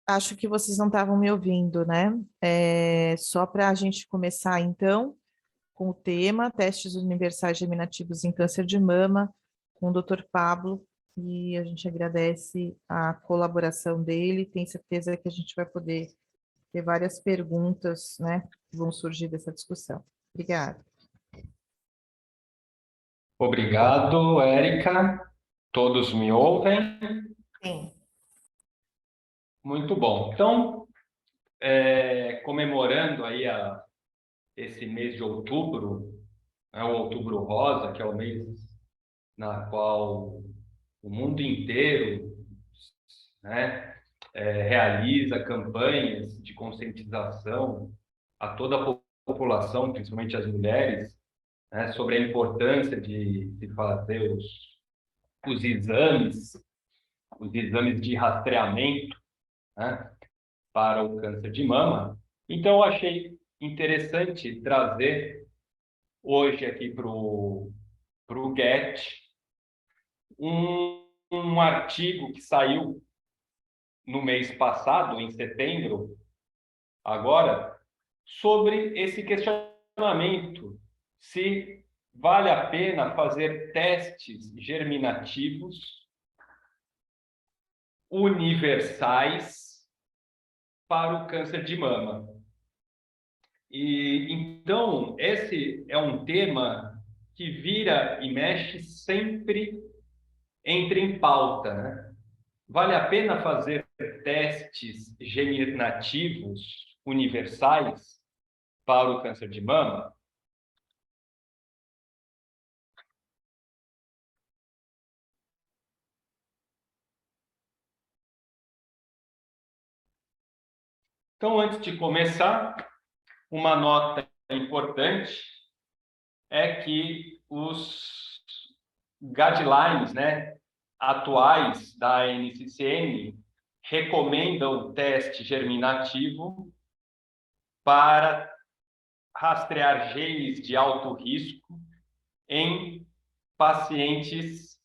Acho que vocês não estavam me ouvindo, né? Só para a gente começar, então, com o tema Testes Universais Germinativos em Câncer de Mama, com o Dr. Pablo, e a gente agradece a colaboração dele, tem certeza que a gente vai poder ter várias perguntas, né, que vão surgir dessa discussão. Obrigada. Obrigado, Érica. Todos me ouvem? Sim. Muito bom. Então, comemorando aí esse mês de outubro, o Outubro Rosa, que é o mês na qual o mundo inteiro, né, realiza campanhas de conscientização a toda a população, principalmente as mulheres, né, sobre a importância de se fazer os exames de rastreamento, né, para o câncer de mama. Então, eu achei interessante trazer hoje aqui para o GET um artigo que saiu no mês passado, em setembro, agora, sobre esse questionamento, se vale a pena fazer testes germinativos universais para o câncer de mama. E então, esse é um tema que vira e mexe sempre entra em pauta, né? Vale a pena fazer testes germinativos universais para o câncer de mama? Então, antes de começar, uma nota importante é que os guidelines, né, atuais da NCCN recomendam o teste germinativo para rastrear genes de alto risco em pacientes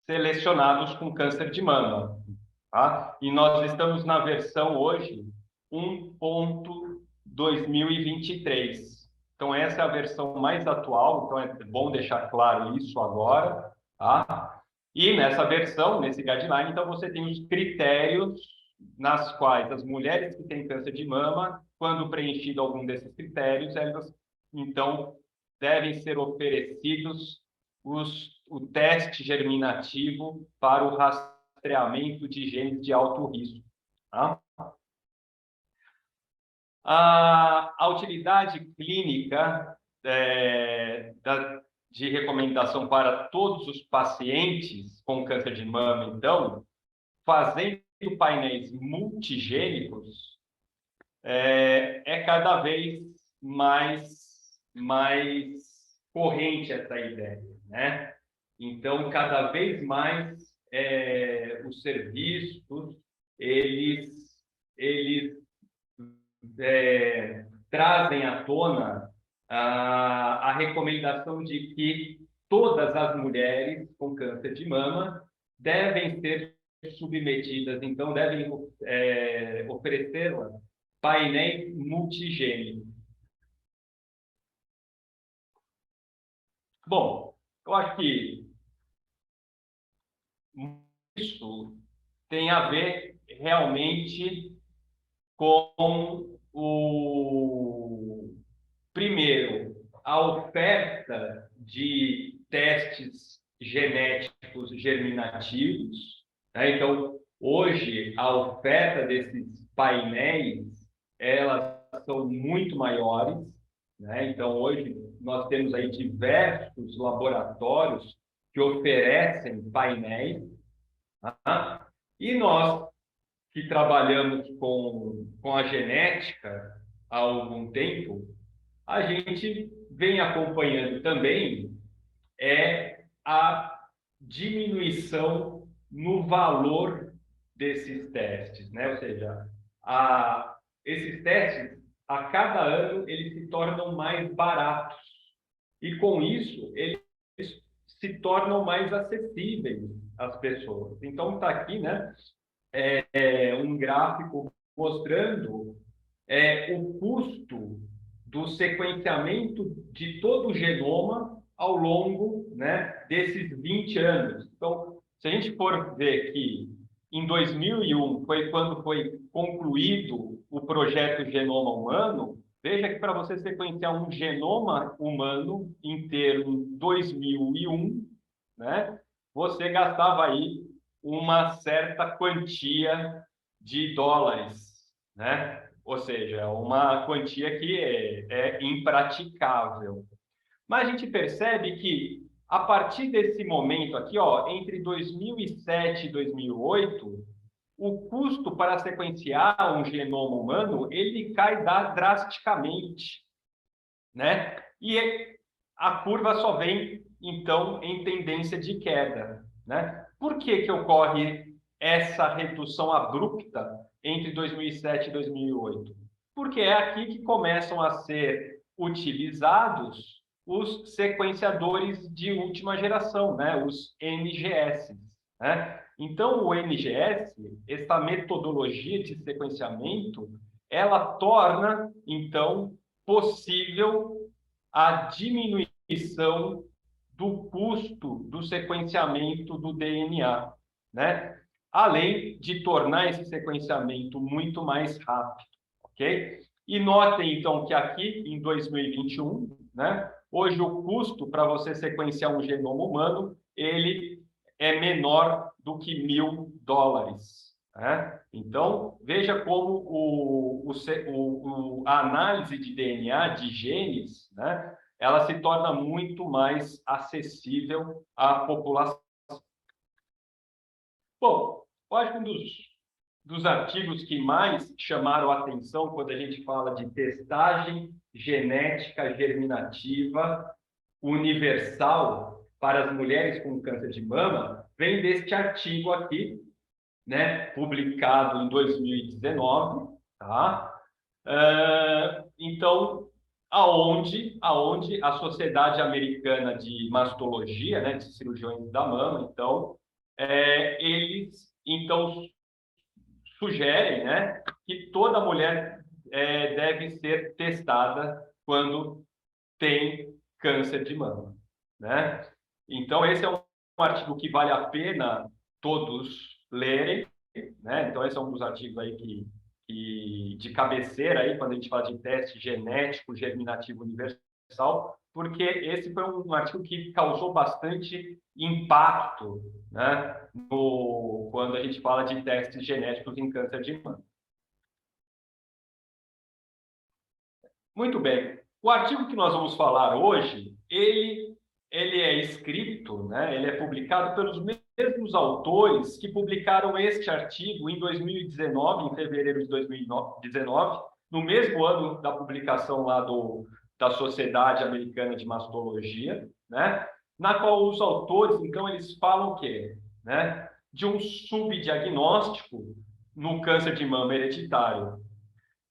selecionados com câncer de mama. Tá? E nós estamos na versão hoje 1.2023. Então, essa é a versão mais atual, então é bom deixar claro isso agora. Tá? E nessa versão, nesse guideline, então você tem os critérios nas quais as mulheres que têm câncer de mama, quando preenchido algum desses critérios, elas, então, devem ser oferecidos o teste germinativo para o rastreamento de genes de alto risco. Tá? A utilidade clínica de recomendação para todos os pacientes com câncer de mama, então, fazendo painéis multigênicos, é cada vez mais corrente essa ideia, né? Então, cada vez mais os serviços, eles trazem à tona a recomendação de que todas as mulheres com câncer de mama devem ser submetidas, então devem oferecer painéis multigênicos. Bom, eu acho que isso tem a ver realmente com primeiro, a oferta de testes genéticos germinativos, né? Então, hoje, a oferta desses painéis, elas são muito maiores, né? Então, hoje, nós temos aí diversos laboratórios que oferecem painéis, tá? E nós, que trabalhamos com a genética há algum tempo, a gente vem acompanhando também a diminuição no valor desses testes, né? Ou seja, esses testes, a cada ano, eles se tornam mais baratos. e com isso eles se tornam mais acessíveis às pessoas. Então está aqui, né, um gráfico mostrando o custo do sequenciamento de todo o genoma ao longo, né, desses 20 anos. Então, se a gente for ver que em 2001 foi quando foi concluído o projeto Genoma Humano, veja que para você sequenciar um genoma humano inteiro em 2001, né, você gastava aí uma certa quantia de dólares, né? Ou seja, uma quantia que é impraticável. Mas a gente percebe que, a partir desse momento aqui, ó, entre 2007 e 2008, o custo para sequenciar um genoma humano, ele cai drasticamente, né? E a curva só vem, então, em tendência de queda, né? Por que que ocorre essa redução abrupta entre 2007 e 2008? Porque é aqui que começam a ser utilizados os sequenciadores de última geração, né? Os NGS, né? Então, o NGS, essa metodologia de sequenciamento, ela torna, então, possível a diminuição do custo do sequenciamento do DNA, né? Além de tornar esse sequenciamento muito mais rápido, ok? E notem, então, que aqui, em 2021, né, hoje o custo para você sequenciar um genoma humano, ele é menor do que $1.000. Né? Então, veja como a análise de DNA, de genes, né, ela se torna muito mais acessível à população. Bom, eu acho que um dos artigos que mais chamaram a atenção quando a gente fala de testagem genética germinativa universal para as mulheres com câncer de mama vem deste artigo aqui, né, publicado em 2019, tá? Então, aonde a Sociedade Americana de Mastologia, né, de cirurgiões da mama, então, eles então sugerem, né, que toda mulher deve ser testada quando tem câncer de mama, né? Então, esse é um artigo que vale a pena todos lerem, né? Então, esse é um dos artigos aí que de cabeceira aí, quando a gente fala de teste genético germinativo universal, porque esse foi um artigo que causou bastante impacto, né, quando a gente fala de testes genéticos em câncer de mama. Muito bem. O artigo que nós vamos falar hoje, ele é escrito, né, ele é publicado pelos mesmos autores que publicaram este artigo em 2019, em fevereiro de 2019, no mesmo ano da publicação lá da Sociedade Americana de Mastologia, né, na qual os autores, então, eles falam o quê? Né, de um subdiagnóstico no câncer de mama hereditário.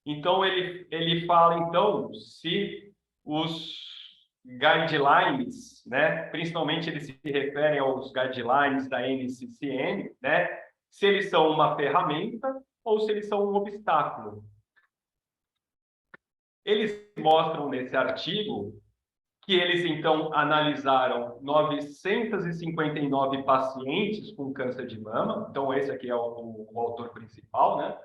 Então, ele fala, então, se os guidelines, né, principalmente eles se referem aos guidelines da NCCN, né, se eles são uma ferramenta ou se eles são um obstáculo. Eles mostram nesse artigo que eles, então, analisaram 959 pacientes com câncer de mama, então esse aqui é o autor principal, né?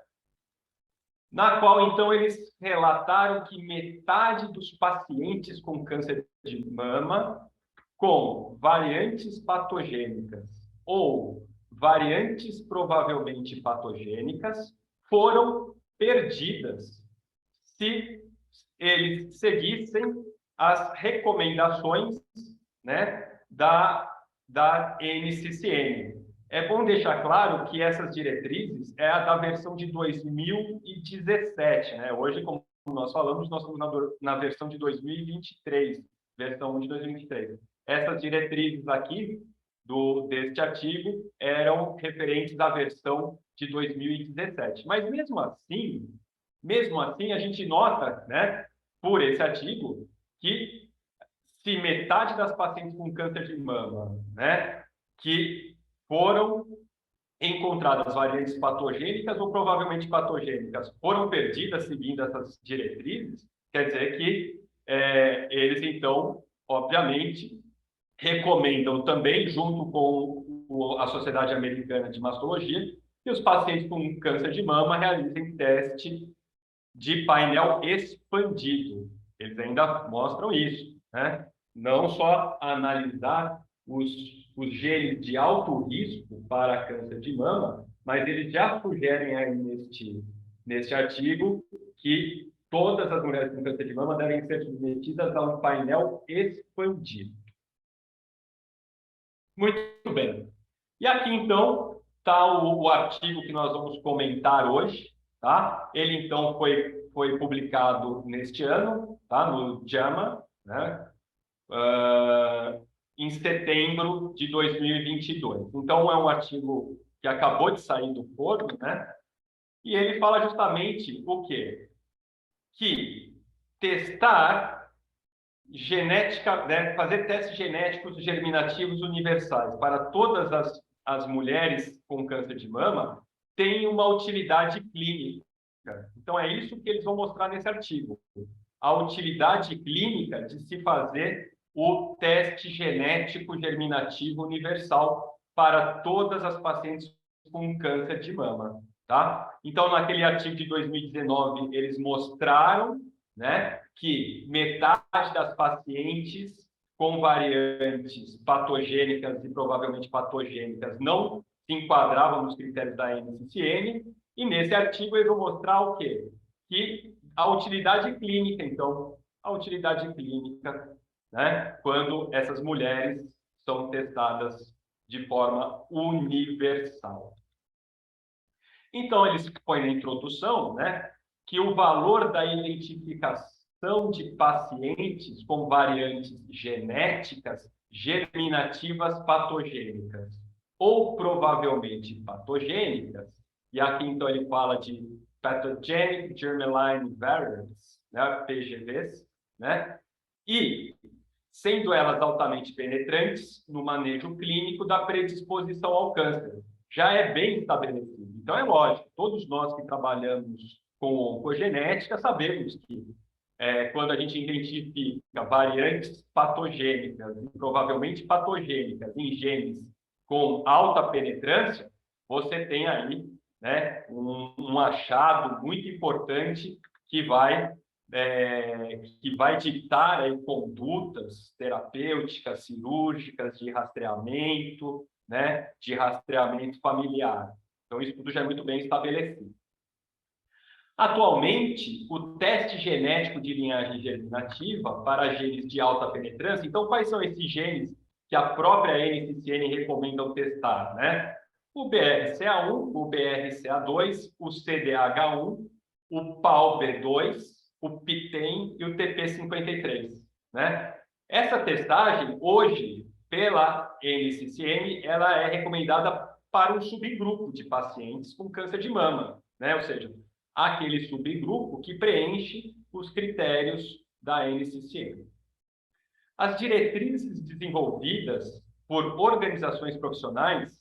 Na qual, então, eles relataram que metade dos pacientes com câncer de mama com variantes patogênicas ou variantes provavelmente patogênicas foram perdidas se eles seguissem as recomendações, né, da NCCN. É bom deixar claro que essas diretrizes é a da versão de 2017, né? Hoje, como nós falamos, nós estamos na versão de 2023, versão 1 de 2023. Essas diretrizes aqui deste artigo eram referentes à versão de 2017. Mas mesmo assim a gente nota, né, por esse artigo, que se metade das pacientes com câncer de mama, né, que foram encontradas variantes patogênicas ou provavelmente patogênicas foram perdidas seguindo essas diretrizes, quer dizer que eles, então, obviamente, recomendam também, junto com a Sociedade Americana de Mastologia, que os pacientes com câncer de mama realizem teste de painel expandido. Eles ainda mostram isso, né? Não só analisar os genes de alto risco para câncer de mama, mas eles já sugerem aí neste artigo que todas as mulheres com câncer de mama devem ser submetidas a um painel expandido. Muito bem. E aqui, então, está o artigo que nós vamos comentar hoje, tá? Ele, então, foi publicado neste ano, tá? No JAMA, né? Em setembro de 2022. Então, é um artigo que acabou de sair do forno, né? E ele fala justamente o quê? Que testar genética, né, fazer testes genéticos germinativos universais para todas as mulheres com câncer de mama tem uma utilidade clínica. Então, é isso que eles vão mostrar nesse artigo. A utilidade clínica de se fazer o teste genético germinativo universal para todas as pacientes com câncer de mama, tá? Então, naquele artigo de 2019, eles mostraram, né, que metade das pacientes com variantes patogênicas e provavelmente patogênicas não se enquadravam nos critérios da NCCN, e nesse artigo eles vão mostrar o quê? Que a utilidade clínica, então, a utilidade clínica, né, quando essas mulheres são testadas de forma universal. Então, eles põem na introdução, né, que o valor da identificação de pacientes com variantes genéticas germinativas patogênicas ou provavelmente patogênicas, e aqui então ele fala de Pathogenic Germline Variants, né, PGVs, né, e sendo elas altamente penetrantes no manejo clínico da predisposição ao câncer. Já é bem estabelecido. Então, é lógico, todos nós que trabalhamos com oncogenética sabemos que quando a gente identifica variantes patogênicas, provavelmente patogênicas, em genes com alta penetrância, você tem aí, né, um achado muito importante que vai ditar aí condutas terapêuticas, cirúrgicas, de rastreamento, né, de rastreamento familiar. Então, isso tudo já é muito bem estabelecido. Atualmente, o teste genético de linhagem germinativa para genes de alta penetrância, então, quais são esses genes que a própria NCCN recomenda testar, né? O BRCA1, o BRCA2, o CDH1, o PALB2, o PTEN e o TP53, né? Essa testagem, hoje, pela NCCN, ela é recomendada para um subgrupo de pacientes com câncer de mama, né? Ou seja, aquele subgrupo que preenche os critérios da NCCN. As diretrizes desenvolvidas por organizações profissionais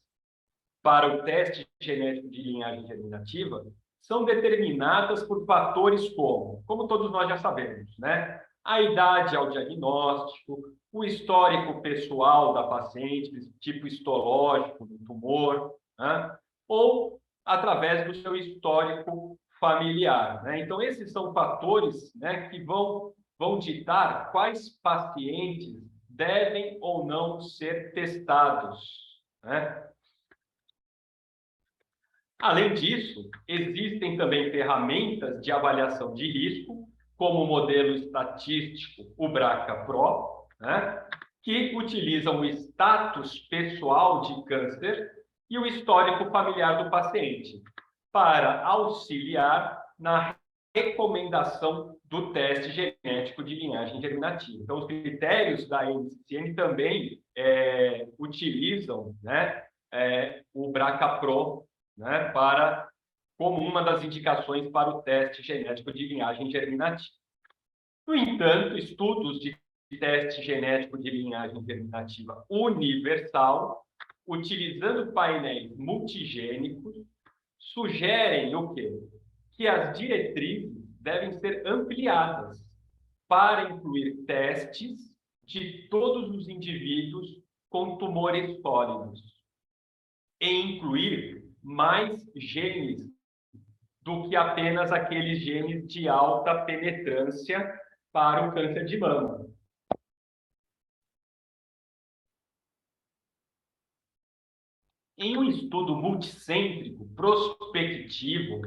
para o teste genético de linhagem germinativa são determinadas por fatores como todos nós já sabemos, né? A idade ao diagnóstico, o histórico pessoal da paciente, tipo histológico do tumor, né? Ou através do seu histórico familiar, né? Então, esses são fatores, né, que vão ditar quais pacientes devem ou não ser testados, né? Além disso, existem também ferramentas de avaliação de risco, como o modelo estatístico, o BRCA-PRO, né, que utilizam o status pessoal de câncer e o histórico familiar do paciente, para auxiliar na recomendação do teste genético de linhagem germinativa. Então, os critérios da NCCN também utilizam, né, o BRCA-PRO, né, como uma das indicações para o teste genético de linhagem germinativa. No entanto, estudos de teste genético de linhagem germinativa universal, utilizando painéis multigênicos, sugerem o quê? Que as diretrizes devem ser ampliadas para incluir testes de todos os indivíduos com tumores sólidos e incluir mais genes do que apenas aqueles genes de alta penetrância para o câncer de mama. Em um estudo multicêntrico prospectivo,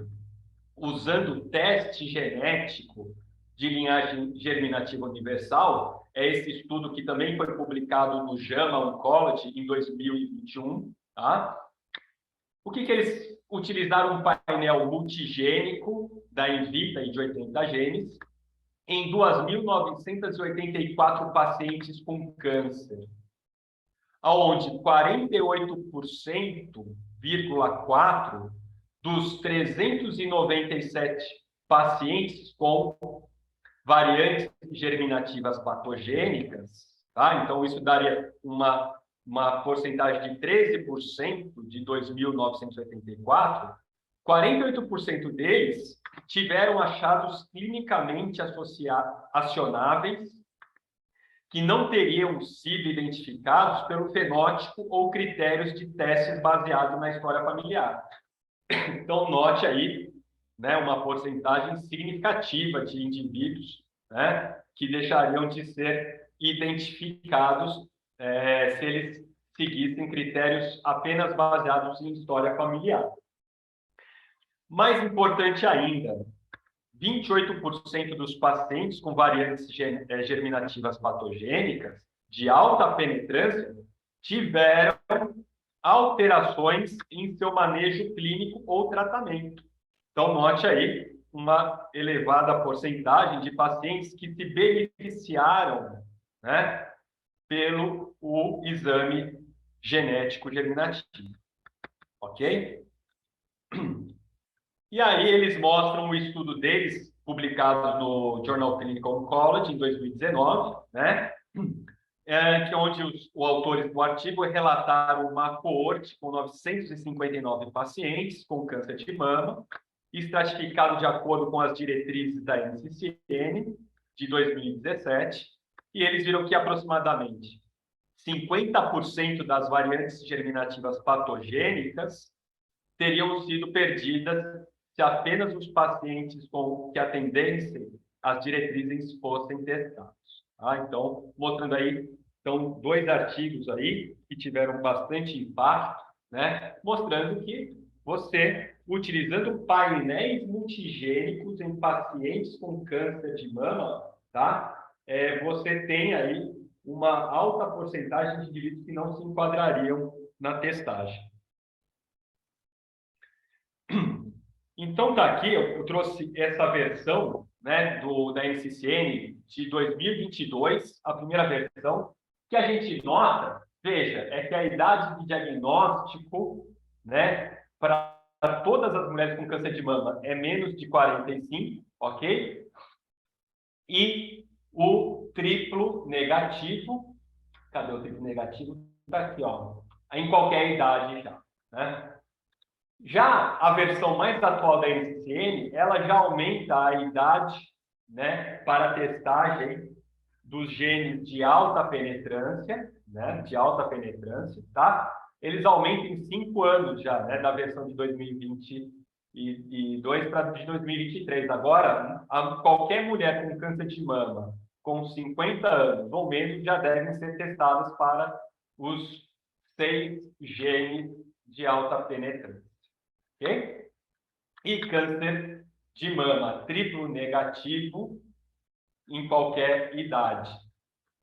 usando teste genético de linhagem germinativa universal, é esse estudo que também foi publicado no JAMA Oncology em 2021, tá? O que eles utilizaram? Um painel multigênico da Invita e de 80 genes em 2.984 pacientes com câncer, onde 48,4% dos 397 pacientes com variantes germinativas patogênicas, tá? Então, isso daria uma porcentagem de 13% de 2.984, 48% deles tiveram achados clinicamente acionáveis que não teriam sido identificados pelo fenótipo ou critérios de testes baseados na história familiar. Então, note aí, né, uma porcentagem significativa de indivíduos, né, que deixariam de ser identificados se eles seguissem critérios apenas baseados em história familiar. Mais importante ainda, 28% dos pacientes com variantes germinativas patogênicas de alta penetrância tiveram alterações em seu manejo clínico ou tratamento. Então, note aí uma elevada porcentagem de pacientes que se beneficiaram, né, pelo exame genético germinativo. Ok? E aí eles mostram o estudo deles, publicado no Journal of Clinical Oncology, em 2019, né? Que onde os autores do artigo relataram uma coorte com 959 pacientes com câncer de mama, estratificado de acordo com as diretrizes da NCCN de 2017, e eles viram que aproximadamente 50% das variantes germinativas patogênicas teriam sido perdidas se apenas os pacientes que atendessem as diretrizes fossem testados. Tá? Então, mostrando aí, então, 2 artigos aí que tiveram bastante impacto, né? Mostrando que você, utilizando painéis multigênicos em pacientes com câncer de mama, tá? Você tem aí uma alta porcentagem de indivíduos que não se enquadrariam na testagem. Então, tá aqui, eu trouxe essa versão, né, da NCCN de 2022, a primeira versão, que a gente nota, veja, é que a idade de diagnóstico, né, para todas as mulheres com câncer de mama é menos de 45, ok? E o triplo negativo, cadê o triplo negativo? Está aqui, ó, em qualquer idade já, né? Já a versão mais atual da NCCN, ela já aumenta a idade, né, para testagem dos genes de alta penetrância, né, de alta penetrância, tá? Eles aumentam em 5 anos já, né, da versão de 2022 para de 2023. Agora, qualquer mulher com câncer de mama com 50 anos ou menos já devem ser testadas para os 6 genes de alta penetrância. Okay? E câncer de mama triplo negativo em qualquer idade.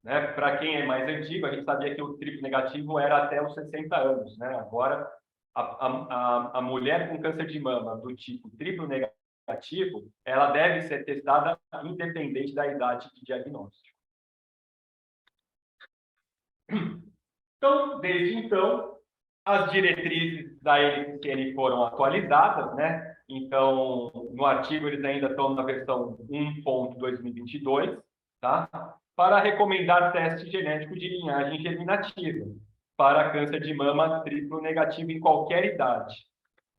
Né? Para quem é mais antigo, a gente sabia que o triplo negativo era até os 60 anos. Né? Agora, a mulher com câncer de mama do tipo triplo negativo, ela deve ser testada independente da idade de diagnóstico. Então, desde então, as diretrizes da NCCN foram atualizadas, né? Então, no artigo eles ainda estão na versão 1.2022, tá? para recomendar teste genético de linhagem germinativa para câncer de mama triplo negativo em qualquer idade.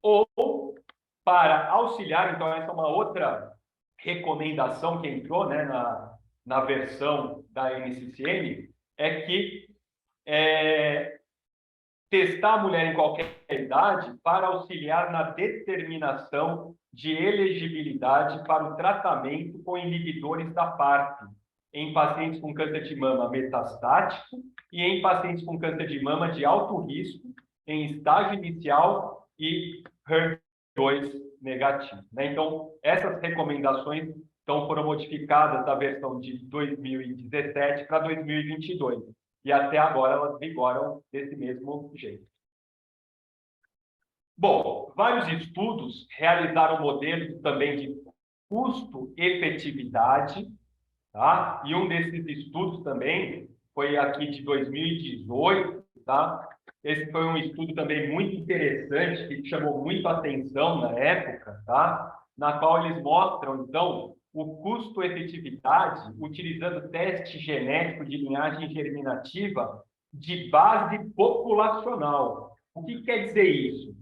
Ou para auxiliar, então essa é uma outra recomendação que entrou, né, na versão da NCCN, é que testar a mulher em qualquer idade para auxiliar na determinação de elegibilidade para o tratamento com inibidores da PARP em pacientes com câncer de mama metastático e em pacientes com câncer de mama de alto risco em estágio inicial e HER2 negativo, né? Então, essas recomendações foram modificadas da versão de 2017 para 2022. E até agora elas vigoram desse mesmo jeito. Bom, vários estudos realizaram modelos também de custo-efetividade, tá? E um desses estudos também foi aqui de 2018, tá? Esse foi um estudo também muito interessante, que chamou muito a atenção na época, tá? Na qual eles mostram, então, o custo-efetividade utilizando teste genético de linhagem germinativa de base populacional. O que quer dizer isso?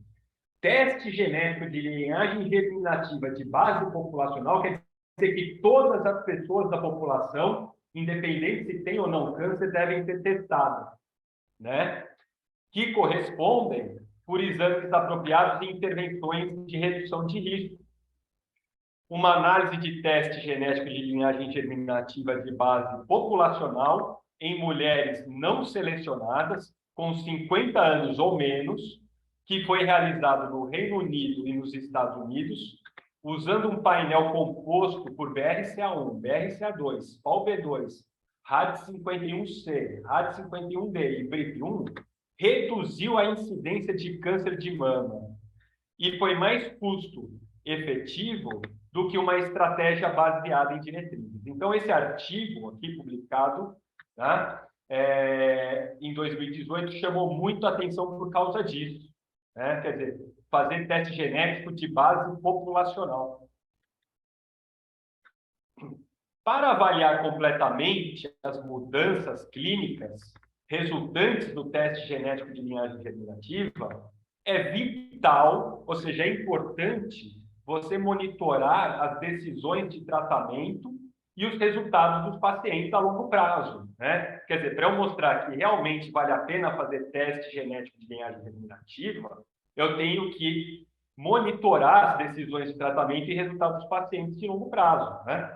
Teste genético de linhagem germinativa de base populacional quer dizer que todas as pessoas da população, independente se tem ou não câncer, devem ser testadas, né? Que correspondem por exames apropriados e intervenções de redução de risco. Uma análise de teste genético de linhagem germinativa de base populacional em mulheres não selecionadas com 50 anos ou menos, que foi realizado no Reino Unido e nos Estados Unidos, usando um painel composto por BRCA1, BRCA2, PALB2, RAD51C, RAD51D e BRIP1, reduziu a incidência de câncer de mama e foi mais custo efetivo do que uma estratégia baseada em diretrizes. Então, esse artigo aqui publicado, tá, em 2018 chamou muito a atenção por causa disso, né? Quer dizer, fazer teste genético de base populacional. Para avaliar completamente as mudanças clínicas resultantes do teste genético de linhagem germinativa, é vital, ou seja, é importante você monitorar as decisões de tratamento e os resultados dos pacientes a longo prazo, né? Quer dizer, para eu mostrar que realmente vale a pena fazer teste genético de linhagem germinativa, eu tenho que monitorar as decisões de tratamento e resultados dos pacientes de longo prazo, né?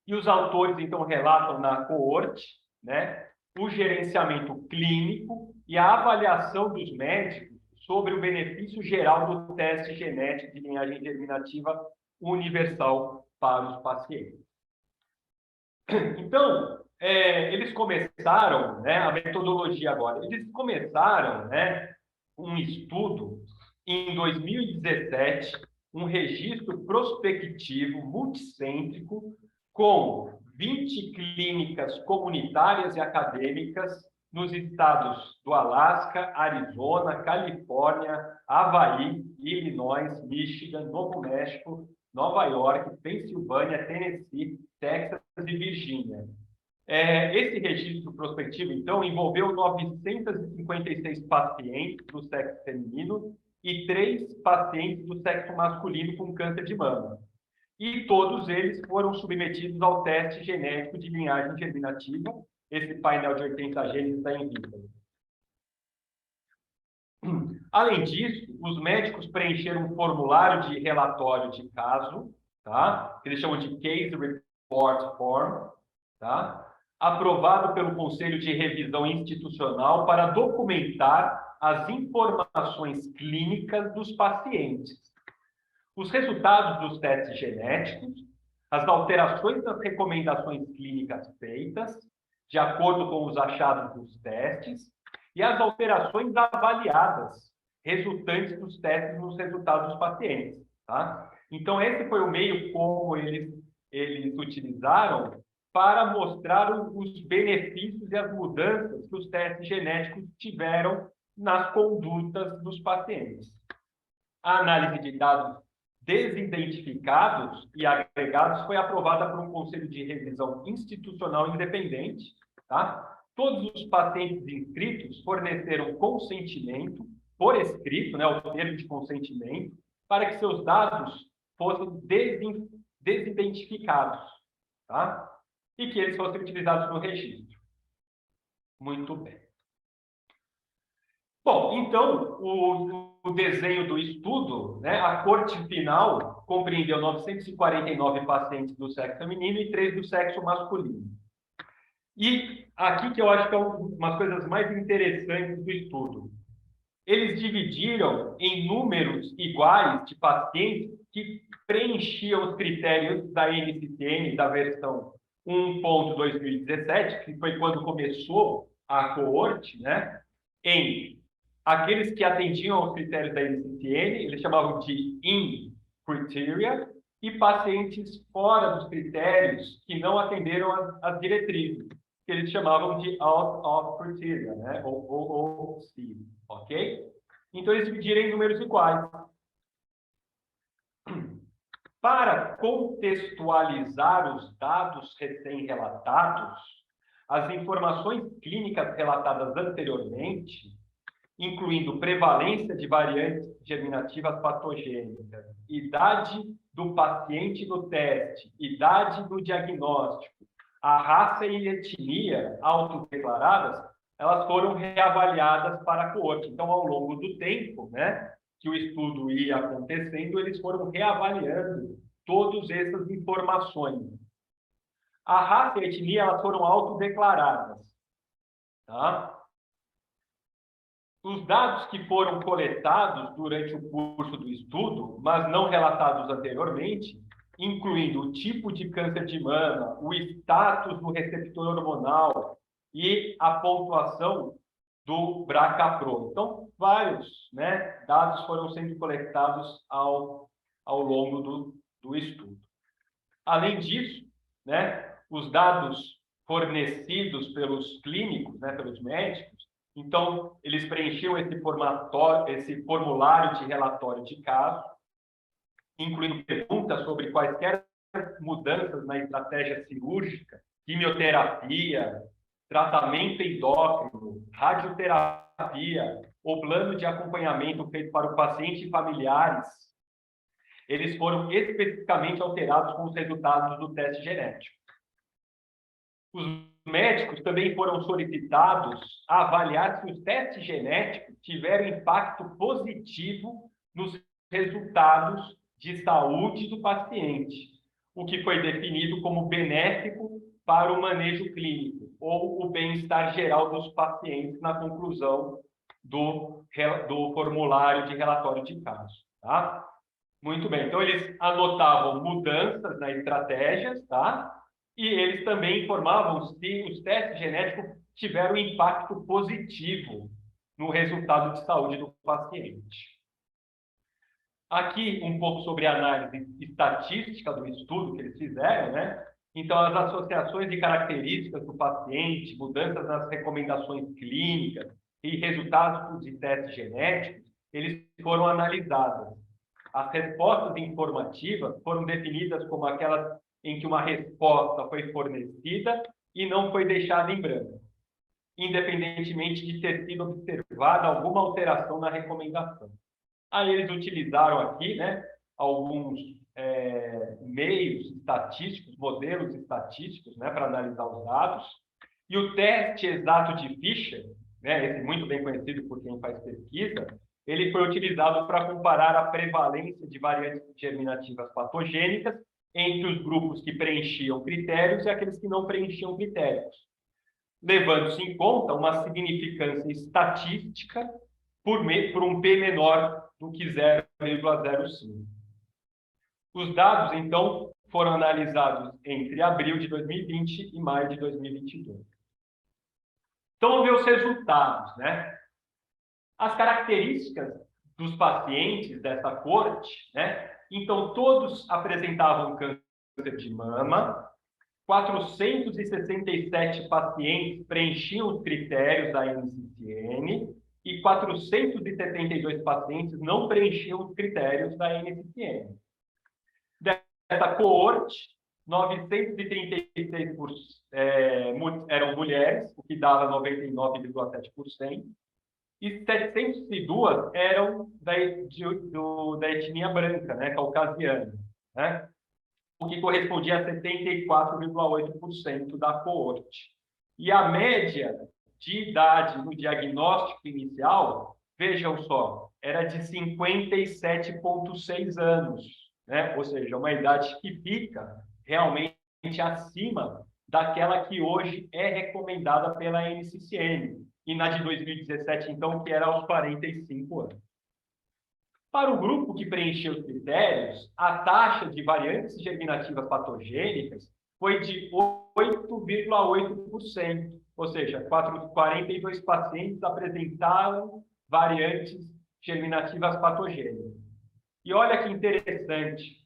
E os autores, então, relatam na coorte, né, o gerenciamento clínico e a avaliação dos médicos sobre o benefício geral do teste genético de linhagem germinativa universal para os pacientes. Então, eles começaram, né, a metodologia agora, eles começaram, né, um estudo em 2017, um registro prospectivo multicêntrico com 20 clínicas comunitárias e acadêmicas nos estados do Alasca, Arizona, Califórnia, Havaí, Illinois, Michigan, Novo México, Nova York, Pensilvânia, Tennessee, Texas e Virgínia. Esse registro prospectivo, então, envolveu 956 pacientes do sexo feminino e 3 pacientes do sexo masculino com câncer de mama. E todos eles foram submetidos ao teste genético de linhagem germinativa. Esse painel de 80 genes está em vista. Além disso, os médicos preencheram um formulário de relatório de caso, tá? Que eles chamam de Case Report Form, tá? Aprovado pelo Conselho de Revisão Institucional para documentar as informações clínicas dos pacientes. Os resultados dos testes genéticos, as alterações das recomendações clínicas feitas, de acordo com os achados dos testes, e as alterações avaliadas, resultantes dos testes nos resultados dos pacientes, tá? Então, esse foi o meio como eles utilizaram para mostrar os benefícios e as mudanças que os testes genéticos tiveram nas condutas dos pacientes. A análise de dados desidentificados e agregados foi aprovada por um conselho de revisão institucional independente, tá? Todos os pacientes inscritos forneceram consentimento por escrito, né, o termo de consentimento, para que seus dados fossem desidentificados, tá? E que eles fossem utilizados no registro. Muito bem. Bom, então, o desenho do estudo, né, a corte final compreendeu 949 pacientes do sexo feminino e 3 do sexo masculino. E aqui que eu acho que é uma das coisas mais interessantes do estudo. Eles dividiram em números iguais de pacientes que preenchiam os critérios da NCCN, da versão 1.2017, que foi quando começou a coorte, né, em aqueles que atendiam aos critérios da NCCN, eles chamavam de in criteria, e pacientes fora dos critérios que não atenderam às diretrizes, que eles chamavam de out of criteria, né? ou C, ok? Então, eles dividiram em números iguais. Para contextualizar os dados recém-relatados, as informações clínicas relatadas anteriormente, incluindo prevalência de variantes germinativas patogênicas, idade do paciente no teste, idade do diagnóstico, a raça e etnia autodeclaradas, elas foram reavaliadas para a coorte. Então, ao longo do tempo, né, que o estudo ia acontecendo, eles foram reavaliando todas essas informações. A raça e a etnia, elas foram autodeclaradas, tá? Os dados que foram coletados durante o curso do estudo, mas não relatados anteriormente, incluindo o tipo de câncer de mama, o status do receptor hormonal e a pontuação do BRCA-PRO. Então, vários, né, dados foram sendo coletados ao longo do estudo. Além disso, né, os dados fornecidos pelos clínicos, né, pelos médicos, então, eles preenchiam esse formulário de relatório de caso, incluindo perguntas sobre quaisquer mudanças na estratégia cirúrgica, quimioterapia, tratamento endócrino, radioterapia, ou plano de acompanhamento feito para o paciente e familiares. Eles foram especificamente alterados com os resultados do teste genético. Os médicos também foram solicitados a avaliar se os testes genéticos tiveram impacto positivo nos resultados de saúde do paciente, o que foi definido como benéfico para o manejo clínico ou o bem-estar geral dos pacientes na conclusão do formulário de relatório de caso, tá? Muito bem, então eles anotavam mudanças nas estratégias, tá? E eles também informavam se os testes genéticos tiveram impacto positivo no resultado de saúde do paciente. Aqui, um pouco sobre a análise estatística do estudo que eles fizeram, né? Então, as associações de características do paciente, mudanças nas recomendações clínicas e resultados de testes genéticos, eles foram analisados. As respostas informativas foram definidas como aquelas em que uma resposta foi fornecida e não foi deixada em branco, independentemente de ter sido observada alguma alteração na recomendação. Aí eles utilizaram aqui, né, alguns meios estatísticos, modelos estatísticos, né, para analisar os dados. E o teste exato de Fischer, né, esse muito bem conhecido por quem faz pesquisa, ele foi utilizado para comparar a prevalência de variantes germinativas patogênicas entre os grupos que preenchiam critérios e aqueles que não preenchiam critérios, levando-se em conta uma significância estatística por um P menor do que 0,05. Os dados, então, foram analisados entre abril de 2020 e maio de 2022. Então, vamos ver os resultados, né? As características dos pacientes dessa corte, né? Então, todos apresentavam câncer de mama, 467 pacientes preenchiam os critérios da NCCN e 472 pacientes não preenchiam os critérios da NCCN. dessa coorte, 936 eram mulheres, o que dava 99,7%, e 702 eram da etnia branca, né, caucasiana, né, o que correspondia a 74,8% da coorte. E a média de idade no diagnóstico inicial, vejam só, era de 57,6 anos, né? Ou seja, uma idade que fica realmente acima daquela que hoje é recomendada pela NCCN, e na de 2017, então, que era aos 45 anos. Para o grupo que preencheu os critérios, a taxa de variantes germinativas patogênicas foi de 8,8%, ou seja, 42 pacientes apresentaram variantes germinativas patogênicas. E olha que interessante,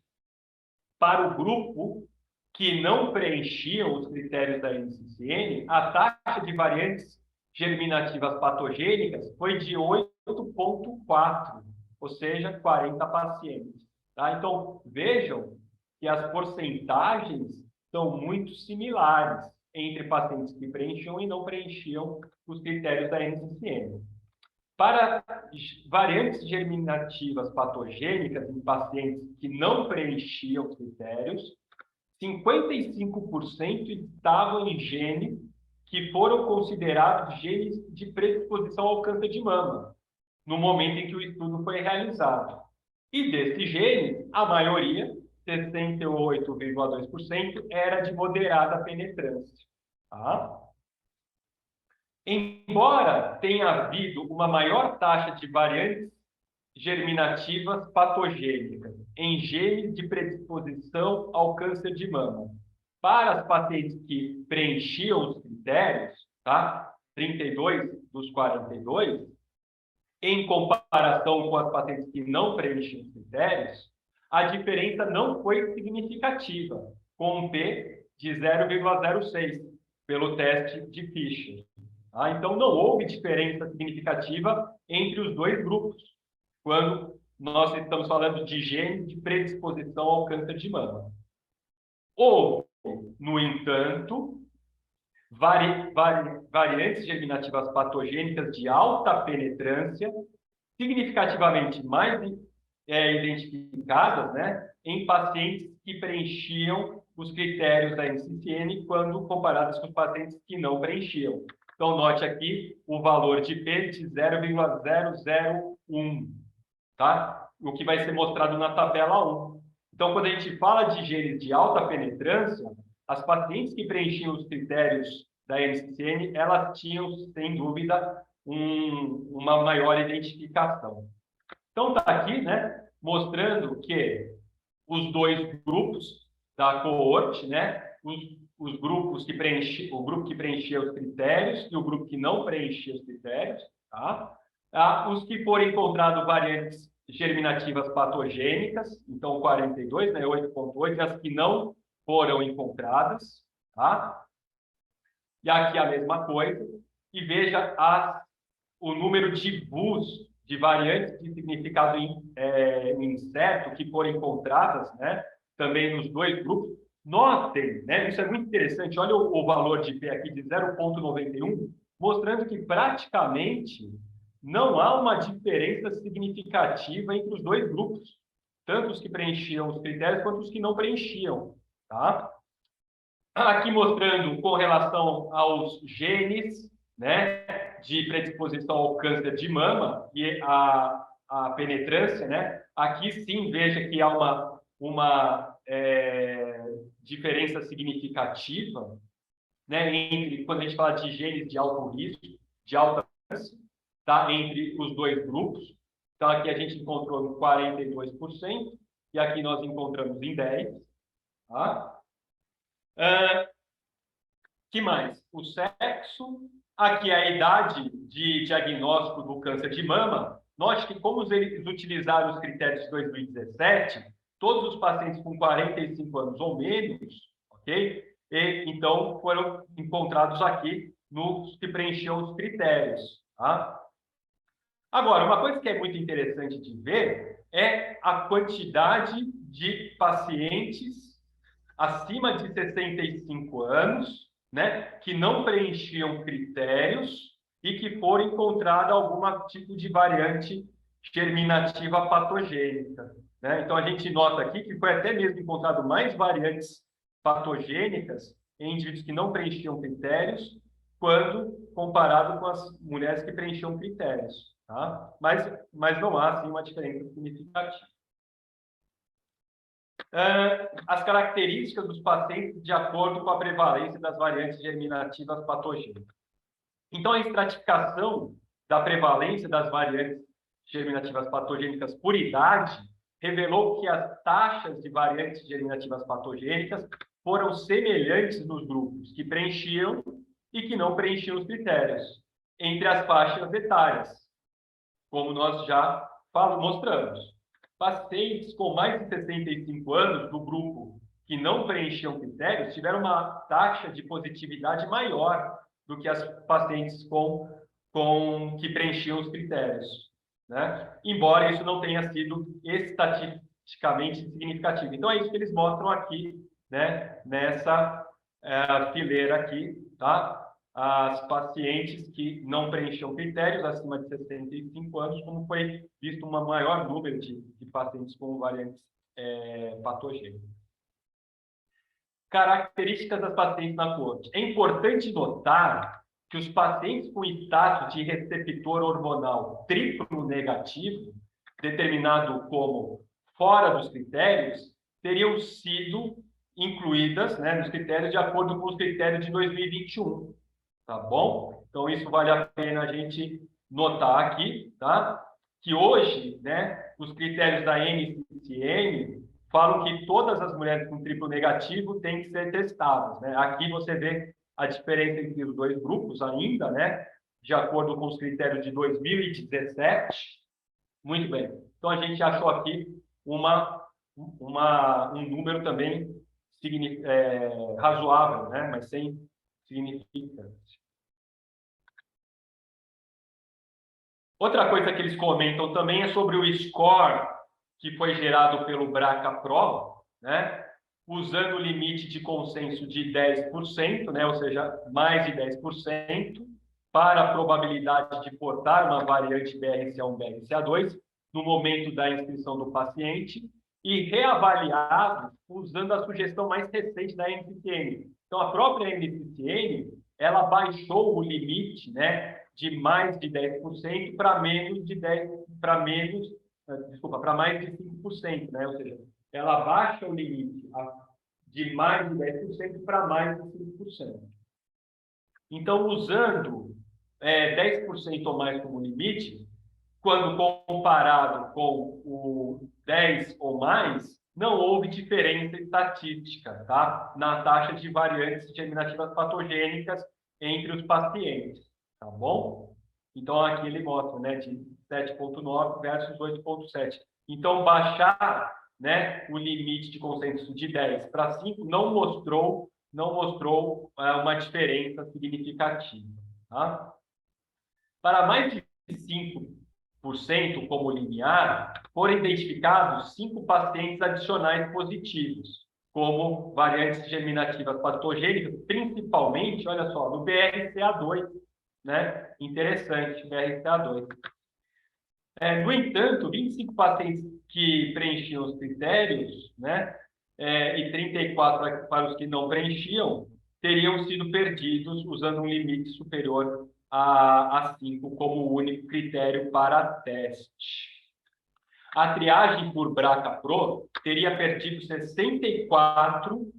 para o grupo que não preenchiam os critérios da NCCN, a taxa de variantes germinativas patogênicas foi de 8,4%, ou seja, 40 pacientes. Tá? Então, vejam que as porcentagens são muito similares entre pacientes que preenchiam e não preenchiam os critérios da NCCN. Para variantes germinativas patogênicas em pacientes que não preenchiam os critérios, 55% estavam em genes que foram considerados genes de predisposição ao câncer de mama, no momento em que o estudo foi realizado. E desses genes, a maioria, 68,2%, era de moderada penetrância. Tá? Embora tenha havido uma maior taxa de variantes germinativas patogênicas em genes de predisposição ao câncer de mama, para as pacientes que preenchiam os critérios, tá? 32 dos 42, em comparação com as pacientes que não preenchiam os critérios, a diferença não foi significativa, com um P de 0,06 pelo teste de Fischer. Tá? Então, não houve diferença significativa entre os dois grupos, quando nós estamos falando de genes de predisposição ao câncer de mama. Houve, no entanto, variantes germinativas patogênicas de alta penetrância, significativamente mais identificadas, né, em pacientes que preenchiam os critérios da NCCN quando comparados com os pacientes que não preenchiam. Então, note aqui o valor de P de 0,001, tá? O que vai ser mostrado na tabela 1. Então, quando a gente fala de genes de alta penetrância, as pacientes que preenchiam os critérios da NCCN, elas tinham, sem dúvida, uma maior identificação. Então, está aqui, né, mostrando que os dois grupos da coorte, né, os grupos que o grupo que preenchia os critérios e o grupo que não preenchia os critérios, tá? Os que foram encontrados variantes germinativas patogênicas, então 42, né, 8,8, e as que não foram encontradas, tá? E aqui a mesma coisa, e veja o número de VUs, de variantes de significado incerto, que foram encontradas, né, também nos dois grupos. Notem, né, isso é muito interessante, olha o valor de P aqui de 0,91, mostrando que praticamente não há uma diferença significativa entre os dois grupos, tanto os que preenchiam os critérios quanto os que não preenchiam. Tá? Aqui mostrando com relação aos genes, né, de predisposição ao câncer de mama e a penetrância, né? Aqui sim, veja que há uma diferença significativa, né, entre, quando a gente fala de genes de alto risco, de alta chance, tá, entre os dois grupos. Então, aqui a gente encontrou em 42%, e aqui nós encontramos em 10%. Tá? Que mais? O sexo, aqui a idade de diagnóstico do câncer de mama. Note que, como eles utilizaram os critérios de 2017, todos os pacientes com 45 anos ou menos, ok? E, então, foram encontrados aqui nos que preenchiam os critérios. Tá? Agora, uma coisa que é muito interessante de ver é a quantidade de pacientes acima de 65 anos, né, que não preenchiam critérios e que foram encontrada algum tipo de variante germinativa patogênica, né? Então, a gente nota aqui que foi até mesmo encontrado mais variantes patogênicas em indivíduos que não preenchiam critérios, quando comparado com as mulheres que preenchiam critérios, tá? Mas não há, assim, uma diferença significativa. As características dos pacientes de acordo com a prevalência das variantes germinativas patogênicas. Então, a estratificação da prevalência das variantes germinativas patogênicas por idade revelou que as taxas de variantes germinativas patogênicas foram semelhantes nos grupos que preenchiam e que não preenchiam os critérios, entre as faixas etárias, como nós já mostramos. Pacientes com mais de 65 anos do grupo que não preenchiam critérios tiveram uma taxa de positividade maior do que as pacientes que preenchiam os critérios, né? Embora isso não tenha sido estatisticamente significativo. Então, é isso que eles mostram aqui, né? Nessa fileira aqui, tá? As pacientes que não preenchiam critérios acima de 65 anos, como foi visto um maior número de pacientes com variantes patogênicas. Características das pacientes na corte. É importante notar que os pacientes com status de receptor hormonal triplo negativo, determinado como fora dos critérios, teriam sido incluídas, né, nos critérios de acordo com os critérios de 2021. Tá bom? Então, isso vale a pena a gente notar aqui, tá? Que hoje, né, os critérios da NCCN falam que todas as mulheres com triplo negativo têm que ser testadas, né? Aqui você vê a diferença entre os dois grupos ainda, né? De acordo com os critérios de 2017. Muito bem. Então, a gente achou aqui um número também razoável, né? Mas sem significância. Outra coisa que eles comentam também é sobre o score que foi gerado pelo BRCA-PRO, né? Usando o limite de consenso de 10%, né? Ou seja, mais de 10%, para a probabilidade de portar uma variante BRCA1, BRCA2 no momento da inscrição do paciente, e reavaliado usando a sugestão mais recente da NCCN. Então, a própria NCCN, ela baixou o limite, né, de mais de 10% para menos de 10, para mais de 5%, né? Ou seja, ela baixa o limite de mais de 10% para mais de 5%. Então, usando 10% ou mais como limite, quando comparado com o 10 ou mais, não houve diferença estatística, tá? Na taxa de variantes germinativas patogênicas entre os pacientes, tá bom? Então, aqui ele mostra, né, de 7,9 versus 8,7. Então, baixar, né, o limite de consenso de 10 para 5 não mostrou uma diferença significativa, tá? Para mais de 5% como limiar, foram identificados 5 pacientes adicionais positivos, como variantes germinativas patogênicas, principalmente, olha só, no BRCA2, né? Interessante, BRCA2. No entanto, 25 pacientes que preenchiam os critérios, né? E 34 para os que não preenchiam, teriam sido perdidos usando um limite superior a 5 como único critério para teste. A triagem por BRCA-PRO teria perdido 64,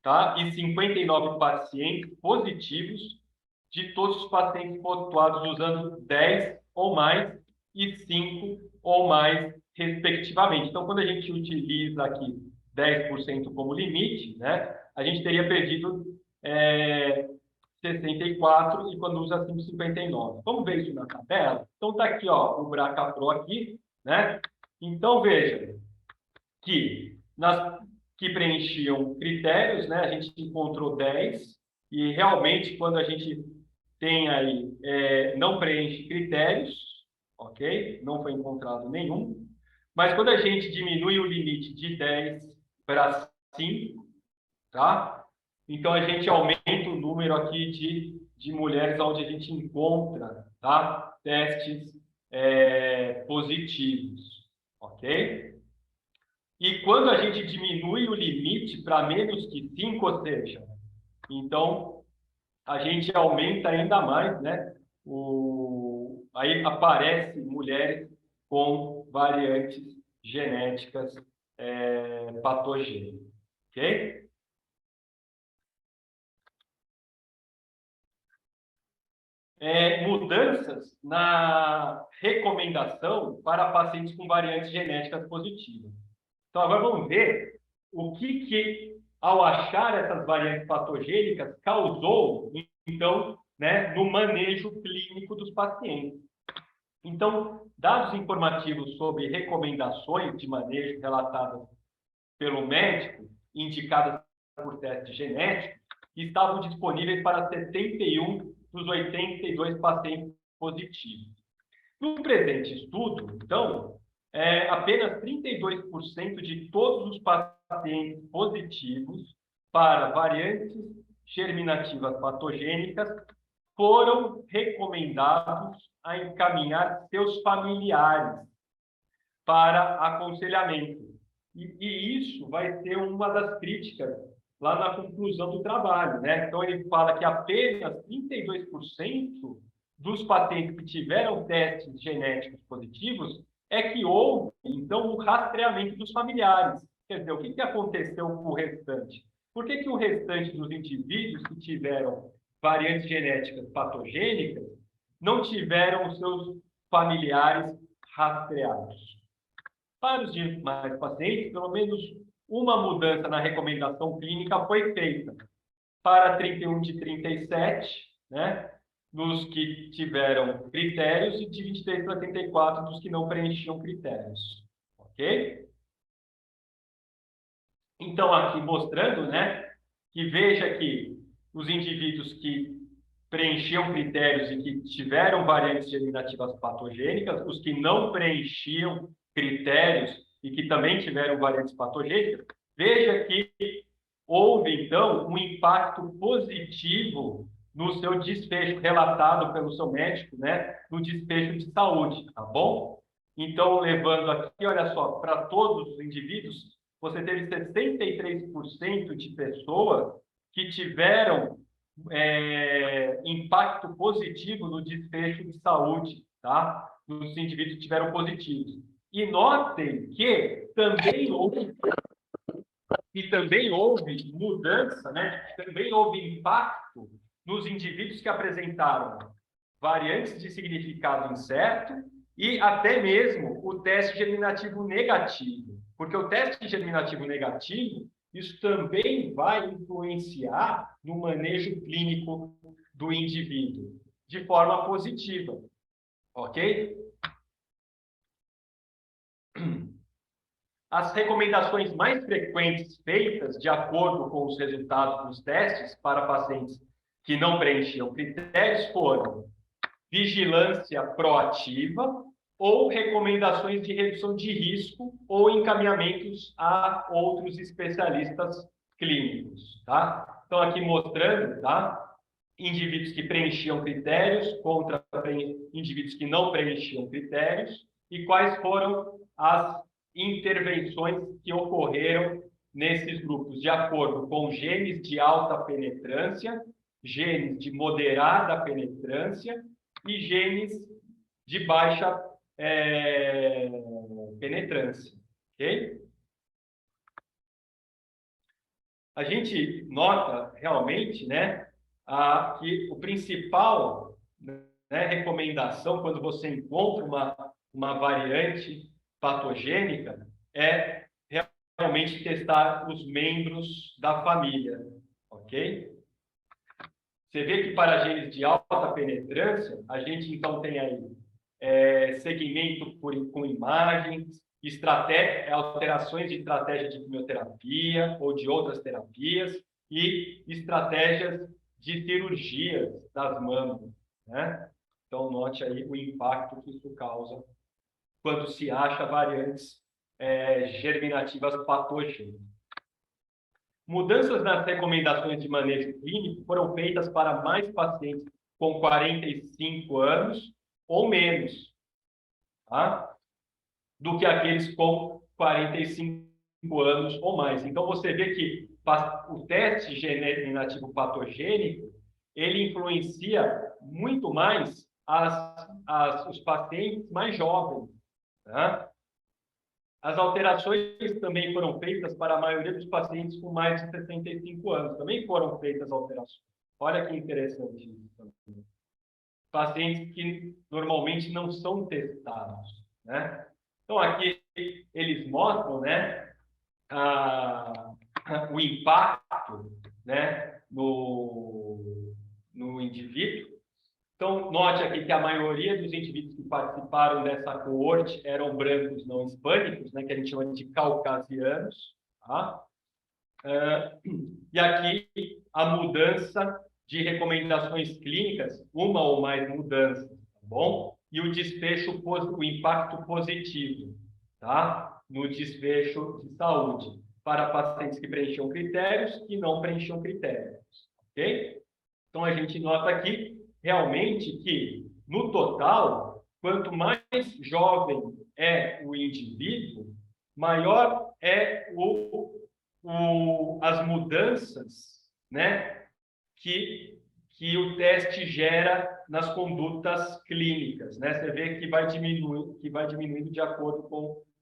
tá? E 59 pacientes positivos de todos os pacientes pontuados usando 10 ou mais e 5 ou mais, respectivamente. Então, quando a gente utiliza aqui 10% como limite, né, a gente teria perdido 64 e quando usa 5,59. Vamos ver isso na tabela? Então, está aqui, ó, o BRCA-PRO aqui, né? Então, veja que nas que preenchiam critérios, né, a gente encontrou 10 e realmente, quando a gente tem aí, não preenche critérios, ok? Não foi encontrado nenhum. Mas quando a gente diminui o limite de 10 para 5, tá? Então, a gente aumenta o número aqui de mulheres onde a gente encontra, tá? Testes positivos, ok? E quando a gente diminui o limite para menos que 5, ou seja, então a gente aumenta ainda mais, né? Aí aparecem mulheres com variantes genéticas patogênicas, ok? Mudanças na recomendação para pacientes com variantes genéticas positivas. Então, agora vamos ver o que ao achar essas variantes patogênicas, causou, então, né, no manejo clínico dos pacientes. Então, dados informativos sobre recomendações de manejo relatadas pelo médico, indicadas por teste genético, estavam disponíveis para 71 dos 82 pacientes positivos. No presente estudo, então, apenas 32% de todos os pacientes positivos para variantes germinativas patogênicas foram recomendados a encaminhar seus familiares para aconselhamento. E isso vai ser uma das críticas lá na conclusão do trabalho, né? Então, ele fala que apenas 32% dos pacientes que tiveram testes genéticos positivos é que houve, então, o rastreamento dos familiares. Quer dizer, o que aconteceu com o restante? Por que o restante dos indivíduos que tiveram variantes genéticas patogênicas não tiveram os seus familiares rastreados? Para os demais pacientes, pelo menos uma mudança na recomendação clínica foi feita. Para 31 de 37, né, nos que tiveram critérios, e de 23 para 34 dos que não preenchiam critérios. Ok? Então, aqui mostrando, né, que veja que os indivíduos que preenchiam critérios e que tiveram variantes germinativas patogênicas, os que não preenchiam critérios e que também tiveram variantes patogênicas, veja que houve, então, um impacto positivo no seu desfecho relatado pelo seu médico, né, no desfecho de saúde, tá bom? Então, levando aqui, olha só, para todos os indivíduos, você teve 63% de pessoas que tiveram impacto positivo no desfecho de saúde, tá? Nos indivíduos que tiveram positivos. E notem que também houve mudança, né? Também houve impacto nos indivíduos que apresentaram variantes de significado incerto e até mesmo o teste germinativo negativo. Porque o teste germinativo negativo, isso também vai influenciar no manejo clínico do indivíduo de forma positiva. Ok? As recomendações mais frequentes feitas de acordo com os resultados dos testes para pacientes que não preenchiam critérios foram vigilância proativa ou recomendações de redução de risco ou encaminhamentos a outros especialistas clínicos, tá? Então, aqui mostrando, tá? Indivíduos que preenchiam critérios contra indivíduos que não preenchiam critérios e quais foram as intervenções que ocorreram nesses grupos, de acordo com genes de alta penetrância, genes de moderada penetrância e genes de baixa penetrância, ok? A gente nota realmente, né, que o principal, né, recomendação quando você encontra uma variante patogênica é realmente testar os membros da família, ok? Você vê que para genes de alta penetrância, a gente então tem aí segmento com imagens, alterações de estratégia de quimioterapia ou de outras terapias e estratégias de cirurgias, das mamas, né? Então, note aí o impacto que isso causa quando se acha variantes germinativas patogênicas. Mudanças nas recomendações de manejo clínico foram feitas para mais pacientes com 45 anos ou menos, tá? Do que aqueles com 45 anos ou mais. Então, você vê que o teste germinativo patogênico, ele influencia muito mais os pacientes mais jovens, tá? As alterações também foram feitas para a maioria dos pacientes com mais de 65 anos. Também foram feitas alterações. Olha que interessante isso também. Pacientes que normalmente não são testados, né? Então, aqui eles mostram, né, o impacto, né, no indivíduo. Então, note aqui que a maioria dos indivíduos que participaram dessa coorte eram brancos não hispânicos, né, que a gente chama de caucasianos. Tá? E aqui a mudança de recomendações clínicas, uma ou mais mudanças, tá bom? E o desfecho, o impacto positivo, tá? No desfecho de saúde, para pacientes que preenchiam critérios e não preenchiam critérios, ok? Então, a gente nota aqui, realmente, que, no total, quanto mais jovem é o indivíduo, maior é as mudanças, né, que o teste gera nas condutas clínicas, né? Você vê que vai diminuindo de acordo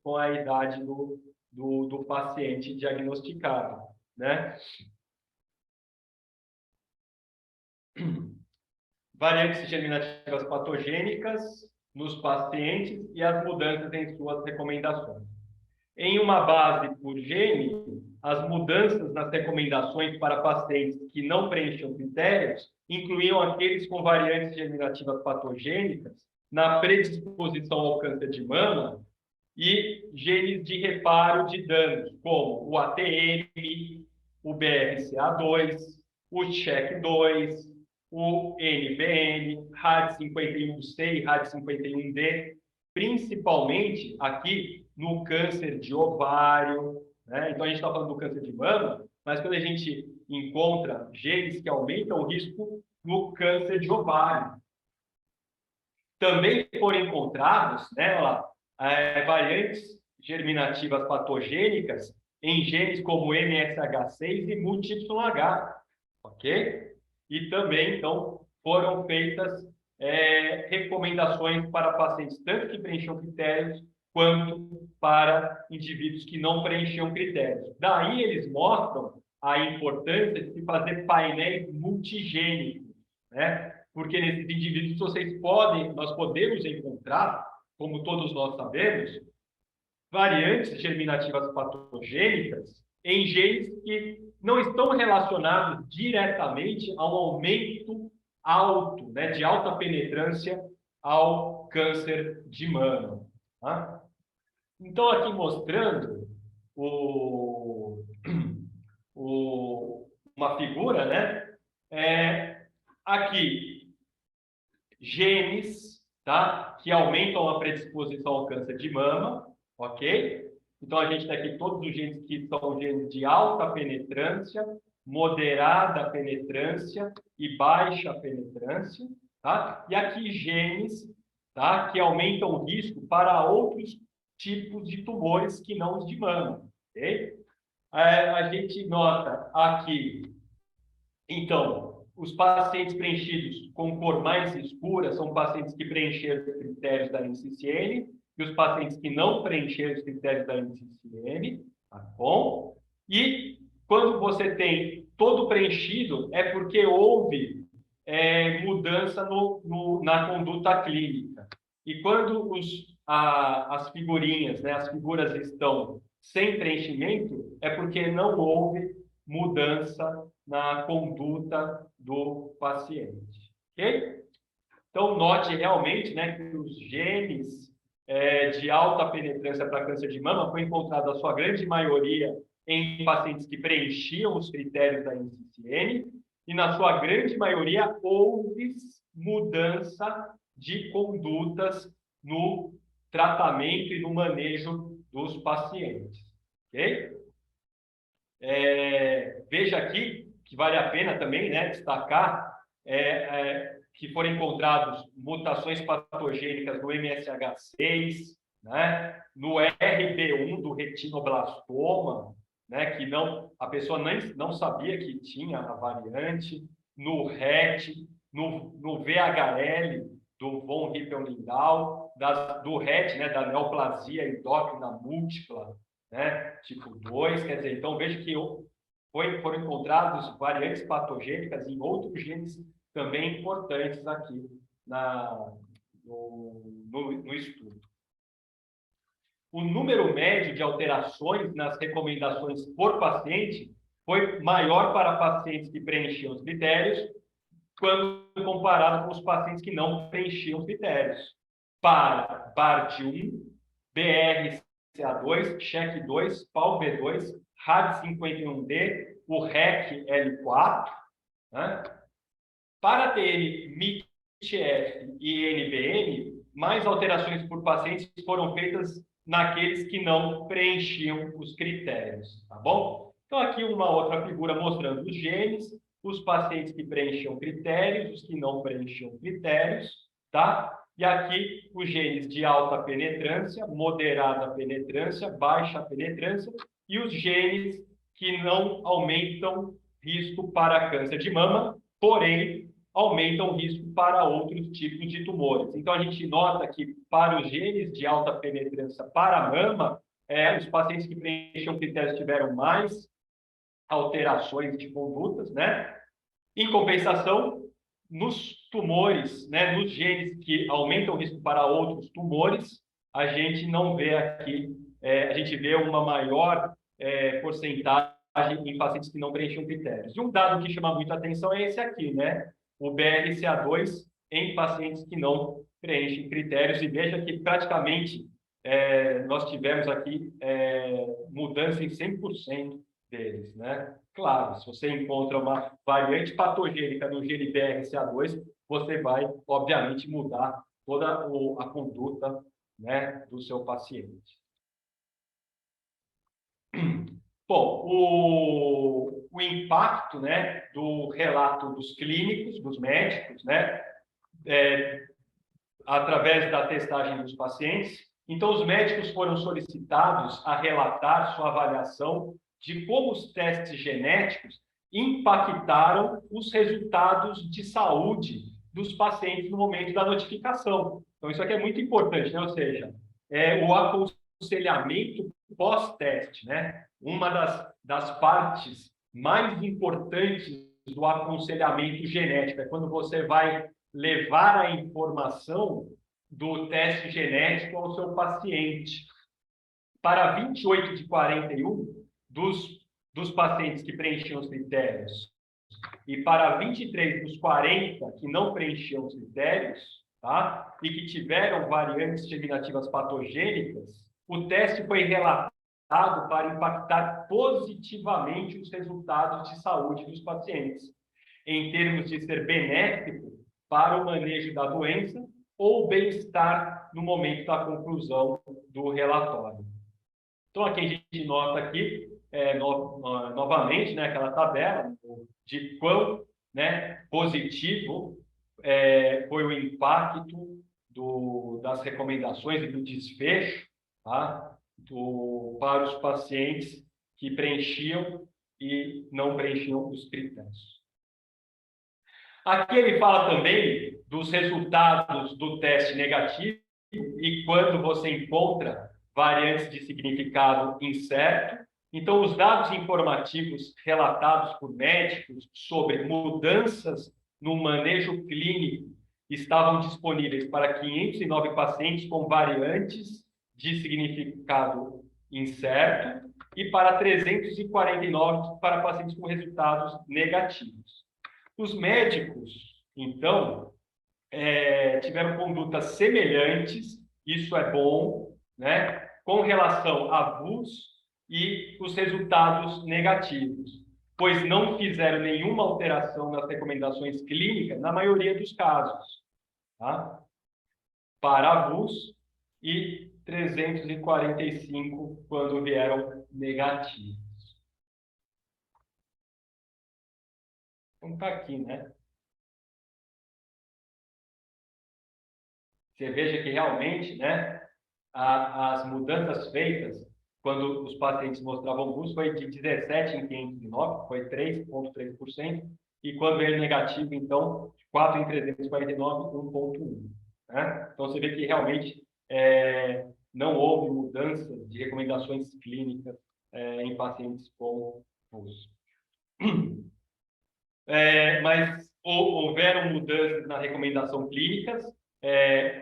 com a idade do paciente diagnosticado, né? Variantes germinativas patogênicas nos pacientes e as mudanças em suas recomendações. Em uma base por gene, as mudanças nas recomendações para pacientes que não preenchiam critérios incluíam aqueles com variantes germinativas patogênicas na predisposição ao câncer de mama e genes de reparo de danos, como o ATM, o BRCA2, o CHEK2, o NBN, RAD51C e RAD51D, principalmente aqui no câncer de ovário, né? Então, a gente está falando do câncer de mama, mas quando a gente encontra genes que aumentam o risco no câncer de ovário. Também foram encontrados, né, variantes germinativas patogênicas em genes como MSH6 e MUT-YH, ok? E também, então, foram feitas recomendações para pacientes, tanto que preenchiam critérios, quanto para indivíduos que não preenchiam critérios. Daí eles mostram a importância de se fazer painéis multigênicos, né? Porque nesses indivíduos nós podemos encontrar, como todos nós sabemos, variantes germinativas patogênicas em genes que não estão relacionados diretamente ao aumento alto, né, de alta penetrância ao câncer de mama. Tá? Então, aqui mostrando uma figura, né? Aqui, genes, tá? Que aumentam a predisposição ao câncer de mama, ok? Então, a gente tem aqui todos os genes que são genes de alta penetrância, moderada penetrância e baixa penetrância, tá? E aqui genes, tá? Que aumentam o risco para outros tipos de tumores que não os de mama, ok? A gente nota aqui, então, os pacientes preenchidos com cor mais escura são pacientes que preencheram os critérios da NCCN e os pacientes que não preencheram os critérios da NCCN, tá bom? E quando você tem todo preenchido, é porque houve mudança na conduta clínica. E quando as figurinhas, né, as figuras estão sem preenchimento, é porque não houve mudança na conduta do paciente. Ok? Então, note realmente, né, que os genes de alta penetrância para câncer de mama foi encontrado, a sua grande maioria, em pacientes que preenchiam os critérios da NCCN e, na sua grande maioria, houve mudança de condutas no tratamento e no manejo dos pacientes. Ok? Veja aqui que vale a pena também, né, destacar que foram encontrados mutações patogênicas no MSH6, né, no RB1 do retinoblastoma, né, que a pessoa não sabia que tinha a variante, no RET, no VHL do von Hippel-Lindau, do RET, né, da neoplasia endócrina múltipla, né, tipo 2, quer dizer, então veja que foram encontrados variantes patogênicas em outros genes também importantes aqui no estudo. O número médio de alterações nas recomendações por paciente foi maior para pacientes que preenchiam os critérios quando comparado com os pacientes que não preenchiam os critérios. Para BARD1, BRCA2, CHECK2, PAL-B2, RAD51D, o REC-L4, né? Para TN, MIT-F e NBN, mais alterações por pacientes foram feitas naqueles que não preenchiam os critérios, tá bom? Então, aqui uma outra figura mostrando os genes, os pacientes que preenchiam critérios, os que não preenchiam critérios, tá? E aqui os genes de alta penetrância, moderada penetrância, baixa penetrância, e os genes que não aumentam risco para câncer de mama, porém aumentam o risco para outros tipos de tumores. Então, a gente nota que para os genes de alta penetrância para a mama, os pacientes que preenchiam critérios tiveram mais alterações de condutas, né? Em compensação, nos tumores, né, nos genes que aumentam o risco para outros tumores, a gente não vê aqui, a gente vê uma maior porcentagem em pacientes que não preenchiam critérios. E um dado que chama muita atenção é esse aqui, né? O BRCA2 em pacientes que não preenchem critérios. E veja que praticamente nós tivemos aqui mudança em 100% deles, né? Claro, se você encontra uma variante patogênica no gene BRCA2, você vai, obviamente, mudar toda a conduta, né, do seu paciente. Bom, o impacto, né, do relato dos clínicos, dos médicos, né, através da testagem dos pacientes. Então, os médicos foram solicitados a relatar sua avaliação de como os testes genéticos impactaram os resultados de saúde dos pacientes no momento da notificação. Então, isso aqui é muito importante, né? Ou seja, o aconselhamento pós-teste, né? Uma das partes mais importantes do aconselhamento genético é quando você vai levar a informação do teste genético ao seu paciente. Para 28 de 41 dos pacientes que preenchiam os critérios e para 23 dos 40 que não preenchiam os critérios, tá? E que tiveram variantes germinativas patogênicas, o teste foi relatado para impactar positivamente os resultados de saúde dos pacientes, em termos de ser benéfico para o manejo da doença ou bem-estar no momento da conclusão do relatório. Então, aqui a gente nota aqui, novamente, né, aquela tabela de quão, né, positivo foi o impacto das recomendações e do desfecho, tá, para os pacientes que preenchiam e não preenchiam os critérios. Aqui ele fala também dos resultados do teste negativo e quando você encontra variantes de significado incerto. Então, os dados informativos relatados por médicos sobre mudanças no manejo clínico estavam disponíveis para 509 pacientes com variantes de significado incerto e para 349 para pacientes com resultados negativos. Os médicos, então, tiveram condutas semelhantes, isso é bom, né, com relação a VUS e os resultados negativos. pois não fizeram nenhuma alteração nas recomendações clínicas, na maioria dos casos, tá? Para avulso, e 345 quando vieram negativos. Então, está aqui, né? Você veja que realmente, né, as mudanças feitas quando os pacientes mostravam avulso foi de 17 em 509, foi 3,3%, e quando veio negativo, então, 4 em 349, 1,1%. Né? Então, você vê que realmente não houve mudança de recomendações clínicas em pacientes com avulso. Mas houveram mudanças na recomendação clínicas,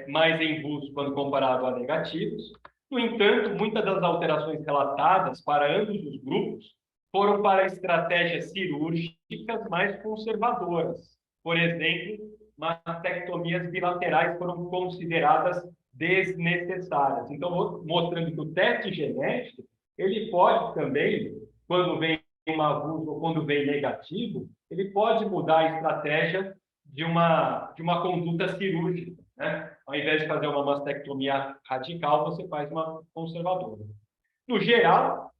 mais em avulso quando comparado a negativos. No entanto, muitas das alterações relatadas para ambos os grupos foram para estratégias cirúrgicas mais conservadoras. Por exemplo, mastectomias bilaterais foram consideradas desnecessárias. Então, mostrando que o teste genético, ele pode também, quando vem um avulso ou quando vem negativo, ele pode mudar a estratégia de uma conduta cirúrgica, né? Ao invés de fazer uma mastectomia radical, você faz uma conservadora. No geral,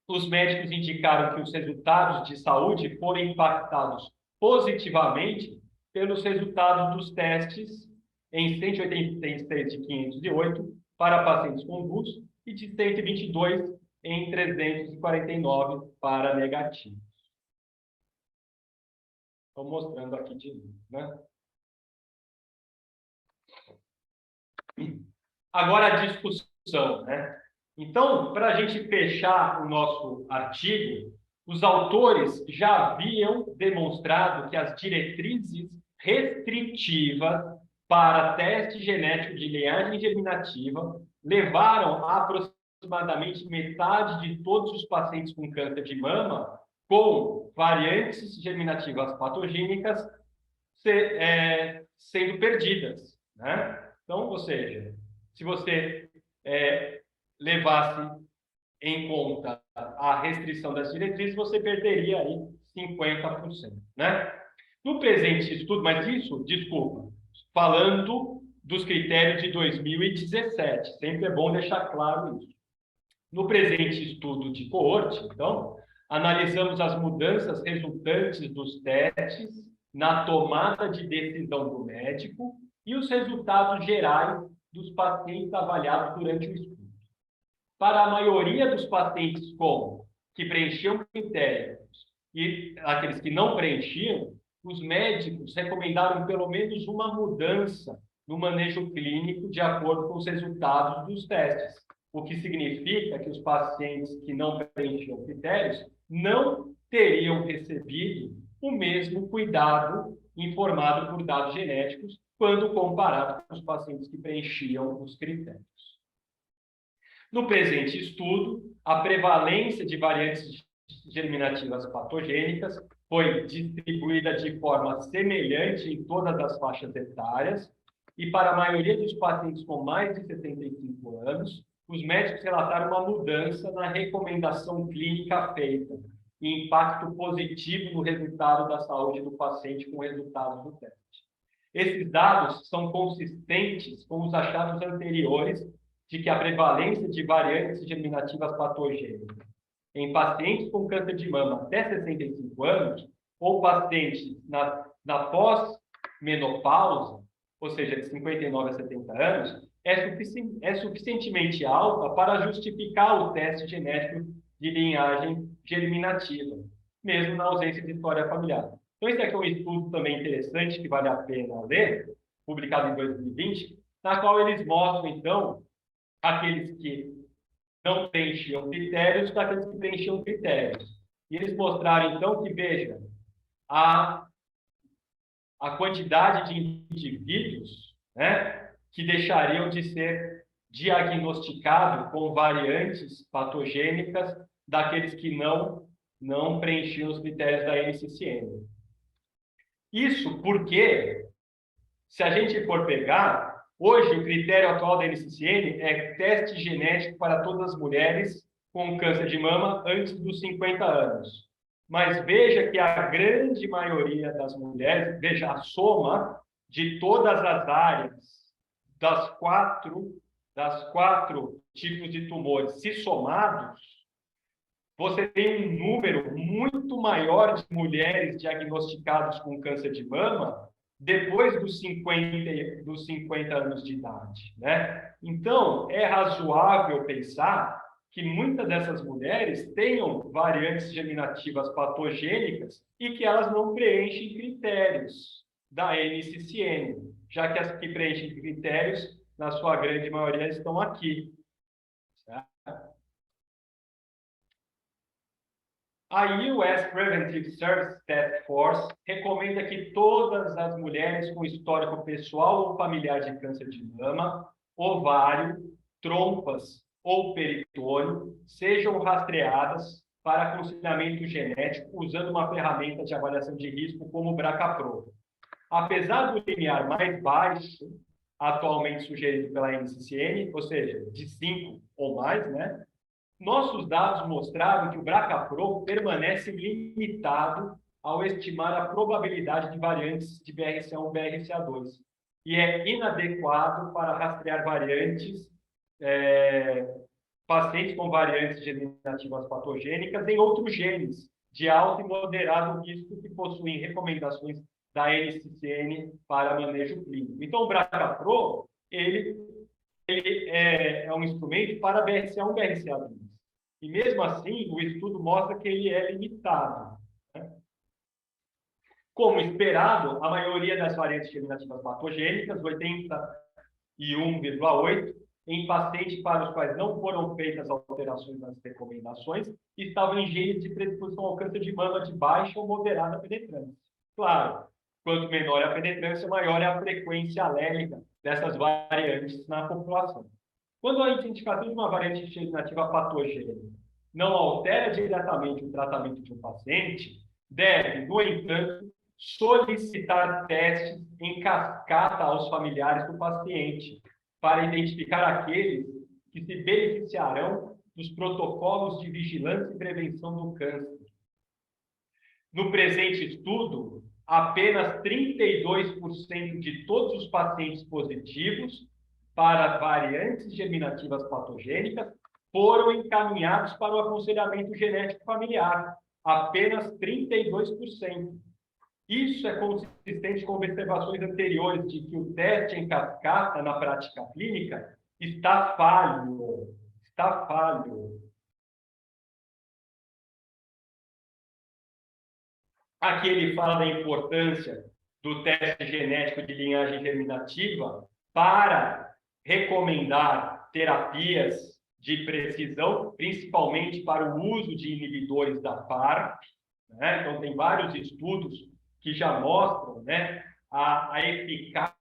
os médicos indicaram que os resultados de saúde foram impactados positivamente pelos resultados dos testes em 186 de 508 para pacientes com avulso e de 122 em 349 para negativos. Estou mostrando aqui de novo, né? Agora a discussão, né? Então, para a gente fechar o nosso artigo, os autores já haviam demonstrado que as diretrizes restritivas para teste genético de linhagem germinativa levaram a aproximadamente metade de todos os pacientes com câncer de mama com variantes germinativas patogênicas sendo perdidas, né? Então, ou seja, se você levasse em conta a restrição das diretrizes, você perderia aí 50%, né? No presente estudo, mas isso, desculpa, falando dos critérios de 2017, sempre é bom deixar claro isso. No presente estudo de coorte, então, analisamos as mudanças resultantes dos testes na tomada de decisão do médico e os resultados gerais dos pacientes avaliados durante o estudo. Para a maioria dos pacientes que preenchiam critérios e aqueles que não preenchiam, os médicos recomendaram pelo menos uma mudança no manejo clínico de acordo com os resultados dos testes, o que significa que os pacientes que não preenchiam critérios não teriam recebido o mesmo cuidado informado por dados genéticos quando comparado com os pacientes que preenchiam os critérios. No presente estudo, a prevalência de variantes germinativas patogênicas foi distribuída de forma semelhante em todas as faixas etárias e para a maioria dos pacientes com mais de 75 anos, os médicos relataram uma mudança na recomendação clínica feita e impacto positivo no resultado da saúde do paciente com o resultado do teste. Esses dados são consistentes com os achados anteriores de que a prevalência de variantes germinativas patogênicas em pacientes com câncer de mama até 65 anos ou pacientes na pós-menopausa, ou seja, de 59 a 70 anos, é suficientemente alta para justificar o teste genético de linhagem germinativa, mesmo na ausência de história familiar. Então, esse aqui é um estudo também interessante que vale a pena ler, publicado em 2020, na qual eles mostram, então, aqueles que não preenchiam critérios daqueles que preenchiam critérios. E eles mostraram, então, que, veja, a quantidade de indivíduos, né, que deixariam de ser diagnosticados com variantes patogênicas daqueles que não preenchiam os critérios da NCCN. Isso porque, se a gente for pegar, hoje o critério atual da NCCN é teste genético para todas as mulheres com câncer de mama antes dos 50 anos. Mas veja que a grande maioria das mulheres, veja a soma de todas as áreas, das quatro tipos de tumores, se somados, você tem um número muito maior de mulheres diagnosticadas com câncer de mama depois dos 50 anos de idade, né? Então, é razoável pensar que muitas dessas mulheres tenham variantes germinativas patogênicas e que elas não preenchem critérios da NCCN, já que as que preenchem critérios, na sua grande maioria, estão aqui. A US Preventive Service Task Force recomenda que todas as mulheres com histórico pessoal ou familiar de câncer de mama, ovário, trompas ou peritônio sejam rastreadas para aconselhamento genético usando uma ferramenta de avaliação de risco como o BRCA-PRO. Apesar do limiar mais baixo, atualmente sugerido pela NCCN, ou seja, de 5 ou mais, né? Nossos dados mostraram que o BRCA-PRO permanece limitado ao estimar a probabilidade de variantes de BRCA1 e BRCA2 e é inadequado para rastrear pacientes com variantes germinativas patogênicas em outros genes de alto e moderado risco que possuem recomendações da NCCN para manejo clínico. Então, o BRCA-PRO, ele é um instrumento para BRCA1 e BRCA2. E mesmo assim, o estudo mostra que ele é limitado, né? Como esperado, a maioria das variantes germinativas patogênicas, 81,8%, em pacientes para os quais não foram feitas alterações nas recomendações, estavam em genes de predisposição ao câncer de mama de baixa ou moderada penetrância. Claro, quanto menor é a penetrância, maior é a frequência alélica dessas variantes na população. Quando a identificação de uma variante germinativa patogênica não altera diretamente o tratamento de um paciente, deve, no entanto, solicitar testes em cascata aos familiares do paciente para identificar aqueles que se beneficiarão dos protocolos de vigilância e prevenção do câncer. No presente estudo, apenas 32% de todos os pacientes positivos para variantes germinativas patogênicas foram encaminhados para o aconselhamento genético familiar. Apenas 32%. Isso é consistente com observações anteriores de que o teste em cascata na prática clínica está falho. Está falho. Aqui ele fala da importância do teste genético de linhagem germinativa para recomendar terapias de precisão, principalmente para o uso de inibidores da PARP, né? Então, tem vários estudos que já mostram, né, a eficácia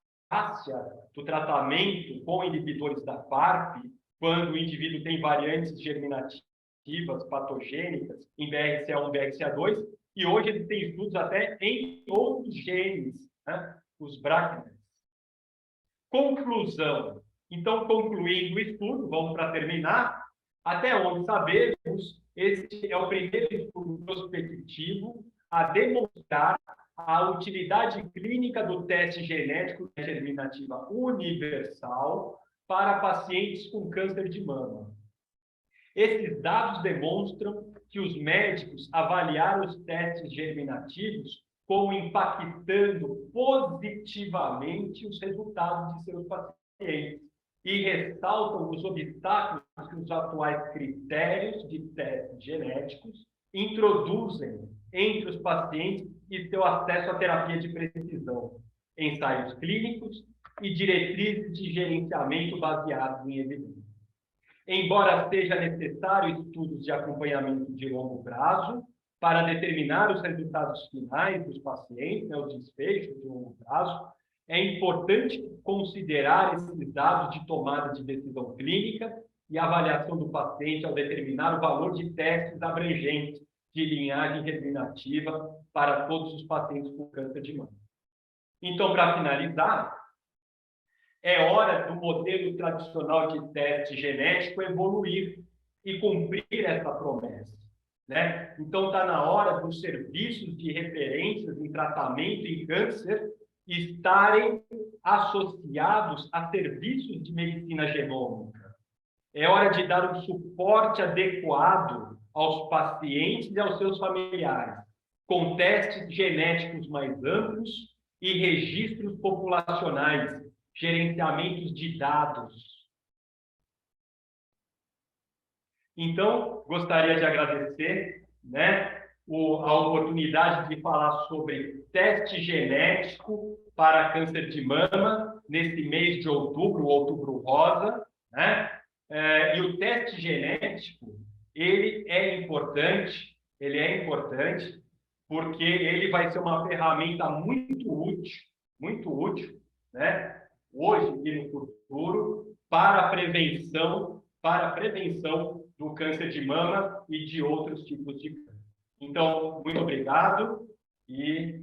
do tratamento com inibidores da PARP quando o indivíduo tem variantes germinativas patogênicas em BRCA1 e BRCA2, e hoje ele tem estudos até em outros genes, né, os BRCA. Conclusão. Então, concluindo o estudo, vamos para terminar. Até onde sabemos, este é o primeiro estudo prospectivo a demonstrar a utilidade clínica do teste genético de germinativa universal para pacientes com câncer de mama. Esses dados demonstram que os médicos avaliaram os testes germinativos como impactando positivamente os resultados de seus pacientes e ressaltam os obstáculos que os atuais critérios de testes genéticos introduzem entre os pacientes e seu acesso à terapia de precisão, ensaios clínicos e diretrizes de gerenciamento baseados em evidências. Embora seja necessário estudos de acompanhamento de longo prazo para determinar os resultados finais dos pacientes, né, os desfechos de longo prazo, é importante considerar esses dados de tomada de decisão clínica e avaliação do paciente ao determinar o valor de testes abrangentes de linhagem germinativa para todos os pacientes com câncer de mama. Então, para finalizar, é hora do modelo tradicional de teste genético evoluir e cumprir essa promessa. né? Então, está na hora dos serviços de referências em tratamento em câncer estarem associados a serviços de medicina genômica. É hora de dar um suporte adequado aos pacientes e aos seus familiares, com testes genéticos mais amplos e registros populacionais, gerenciamentos de dados. Então, gostaria de agradecer, né, a oportunidade de falar sobre teste genético para câncer de mama nesse mês de outubro, o Outubro Rosa, né? E o teste genético, ele é importante porque ele vai ser uma ferramenta muito útil, né? Hoje e no futuro, para a prevenção do câncer de mama e de outros tipos de câncer. Então, muito obrigado e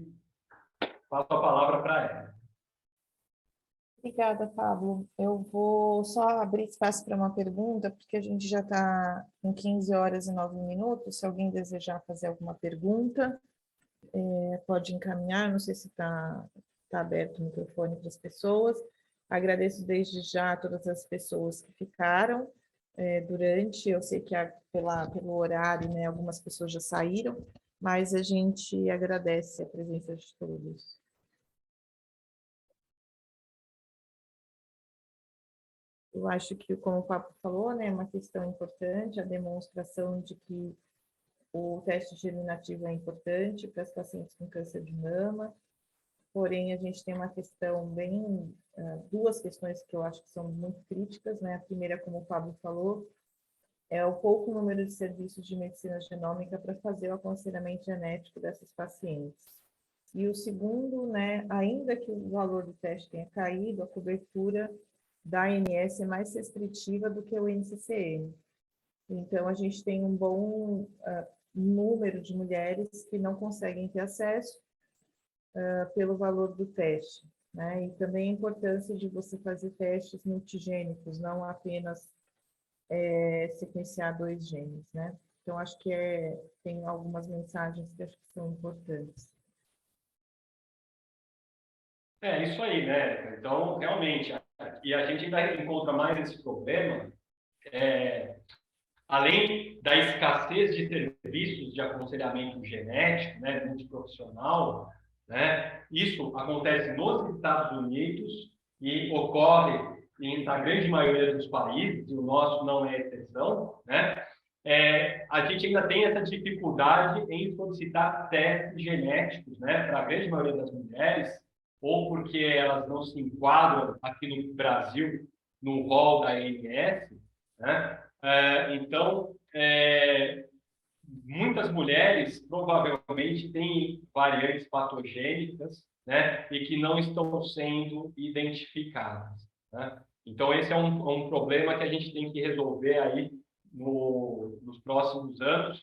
passo a palavra para ela. Obrigada, Pablo. Eu vou só abrir espaço para uma pergunta, porque a gente já está em 15 horas e 9 minutos. Se alguém desejar fazer alguma pergunta, pode encaminhar. Não sei se está aberto o microfone para as pessoas. Agradeço desde já a todas as pessoas que ficaram durante. Eu sei que pelo horário, né, algumas pessoas já saíram, mas a gente agradece a presença de todos. Eu acho que, como o Pablo falou, né, é uma questão importante, a demonstração de que o teste germinativo é importante para os pacientes com câncer de mama, porém, a gente tem uma questão duas questões que eu acho que são muito críticas, né? A primeira, como o Pablo falou, é o pouco número de serviços de medicina genômica para fazer o aconselhamento genético dessas pacientes. E o segundo, né, ainda que o valor do teste tenha caído, a cobertura da ANS é mais restritiva do que o NCCN. Então, a gente tem um bom número de mulheres que não conseguem ter acesso pelo valor do teste, né? E também a importância de você fazer testes multigênicos, não apenas sequenciar 2 genes, né? Então, acho que tem algumas mensagens que acho que são importantes. É isso aí, né? Então, realmente, e a gente ainda encontra mais esse problema, além da escassez de serviços de aconselhamento genético, né, multiprofissional, né? Isso acontece nos Estados Unidos e ocorre na grande maioria dos países, e o nosso não é exceção, né? A gente ainda tem essa dificuldade em solicitar testes genéticos, né, para a grande maioria das mulheres, ou porque elas não se enquadram aqui no Brasil no rol da ANS, né? Então, muitas mulheres provavelmente têm variantes patogênicas, né, e que não estão sendo identificadas, né? Então, esse é um problema que a gente tem que resolver aí nos próximos anos,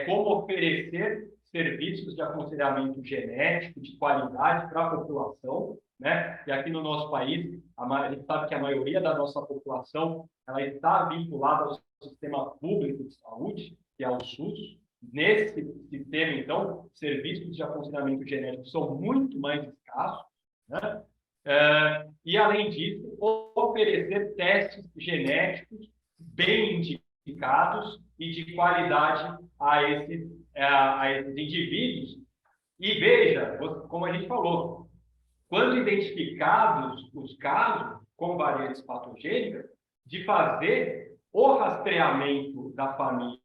como oferecer serviços de aconselhamento genético de qualidade para a população, né? E aqui no nosso país, a gente sabe que a maioria da nossa população ela está vinculada ao sistema público de saúde, que é o SUS. Nesse sistema, então, serviços de aconselhamento genético são muito mais escassos, né? E, além disso, oferecer testes genéticos bem indicados e de qualidade a esses indivíduos. E veja, como a gente falou, quando identificados os casos com variantes patogênicas, de fazer o rastreamento da família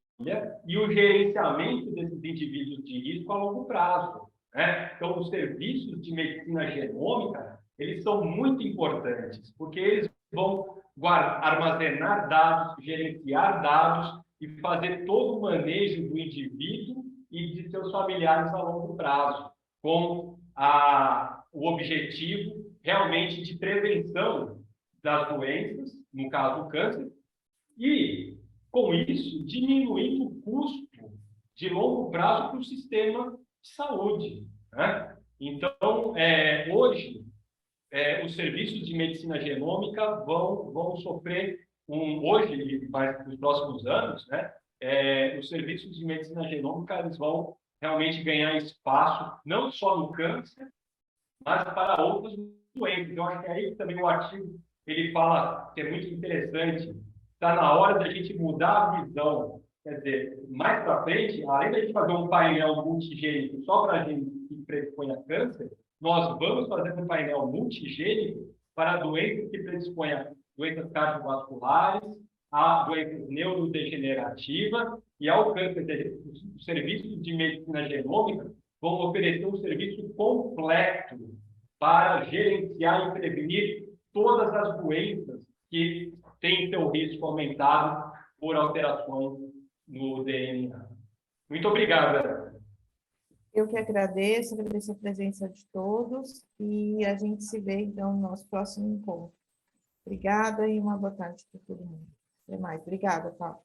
e o gerenciamento desses indivíduos de risco a longo prazo, né? Então, os serviços de medicina genômica, eles são muito importantes, porque eles vão armazenar dados, gerenciar dados e fazer todo o manejo do indivíduo e de seus familiares a longo prazo, com o objetivo realmente de prevenção das doenças, no caso do câncer, e, com isso, diminuindo o custo de longo prazo para o sistema de saúde, né? Então, hoje, os serviços de medicina genômica vão sofrer, hoje e nos próximos anos, né, os serviços de medicina genômica eles vão realmente ganhar espaço, não só no câncer, mas para outras doenças. Eu acho que aí também o artigo ele fala que é muito interessante, está na hora da gente mudar a visão. Quer dizer, mais para frente, além da gente fazer um painel multigênico só para a gente que predispõe a câncer, nós vamos fazer um painel multigênico para doenças que predispõem a doenças cardiovasculares, a doenças neurodegenerativas e ao câncer. Os serviços de medicina genômica vão oferecer um serviço completo para gerenciar e prevenir todas as doenças que têm seu risco aumentado por alterações no DNA. Muito obrigado, Vera. Eu que agradeço a presença de todos e a gente se vê, então, no nosso próximo encontro. Obrigada e uma boa tarde para todo mundo. Até mais. Obrigada, Paulo.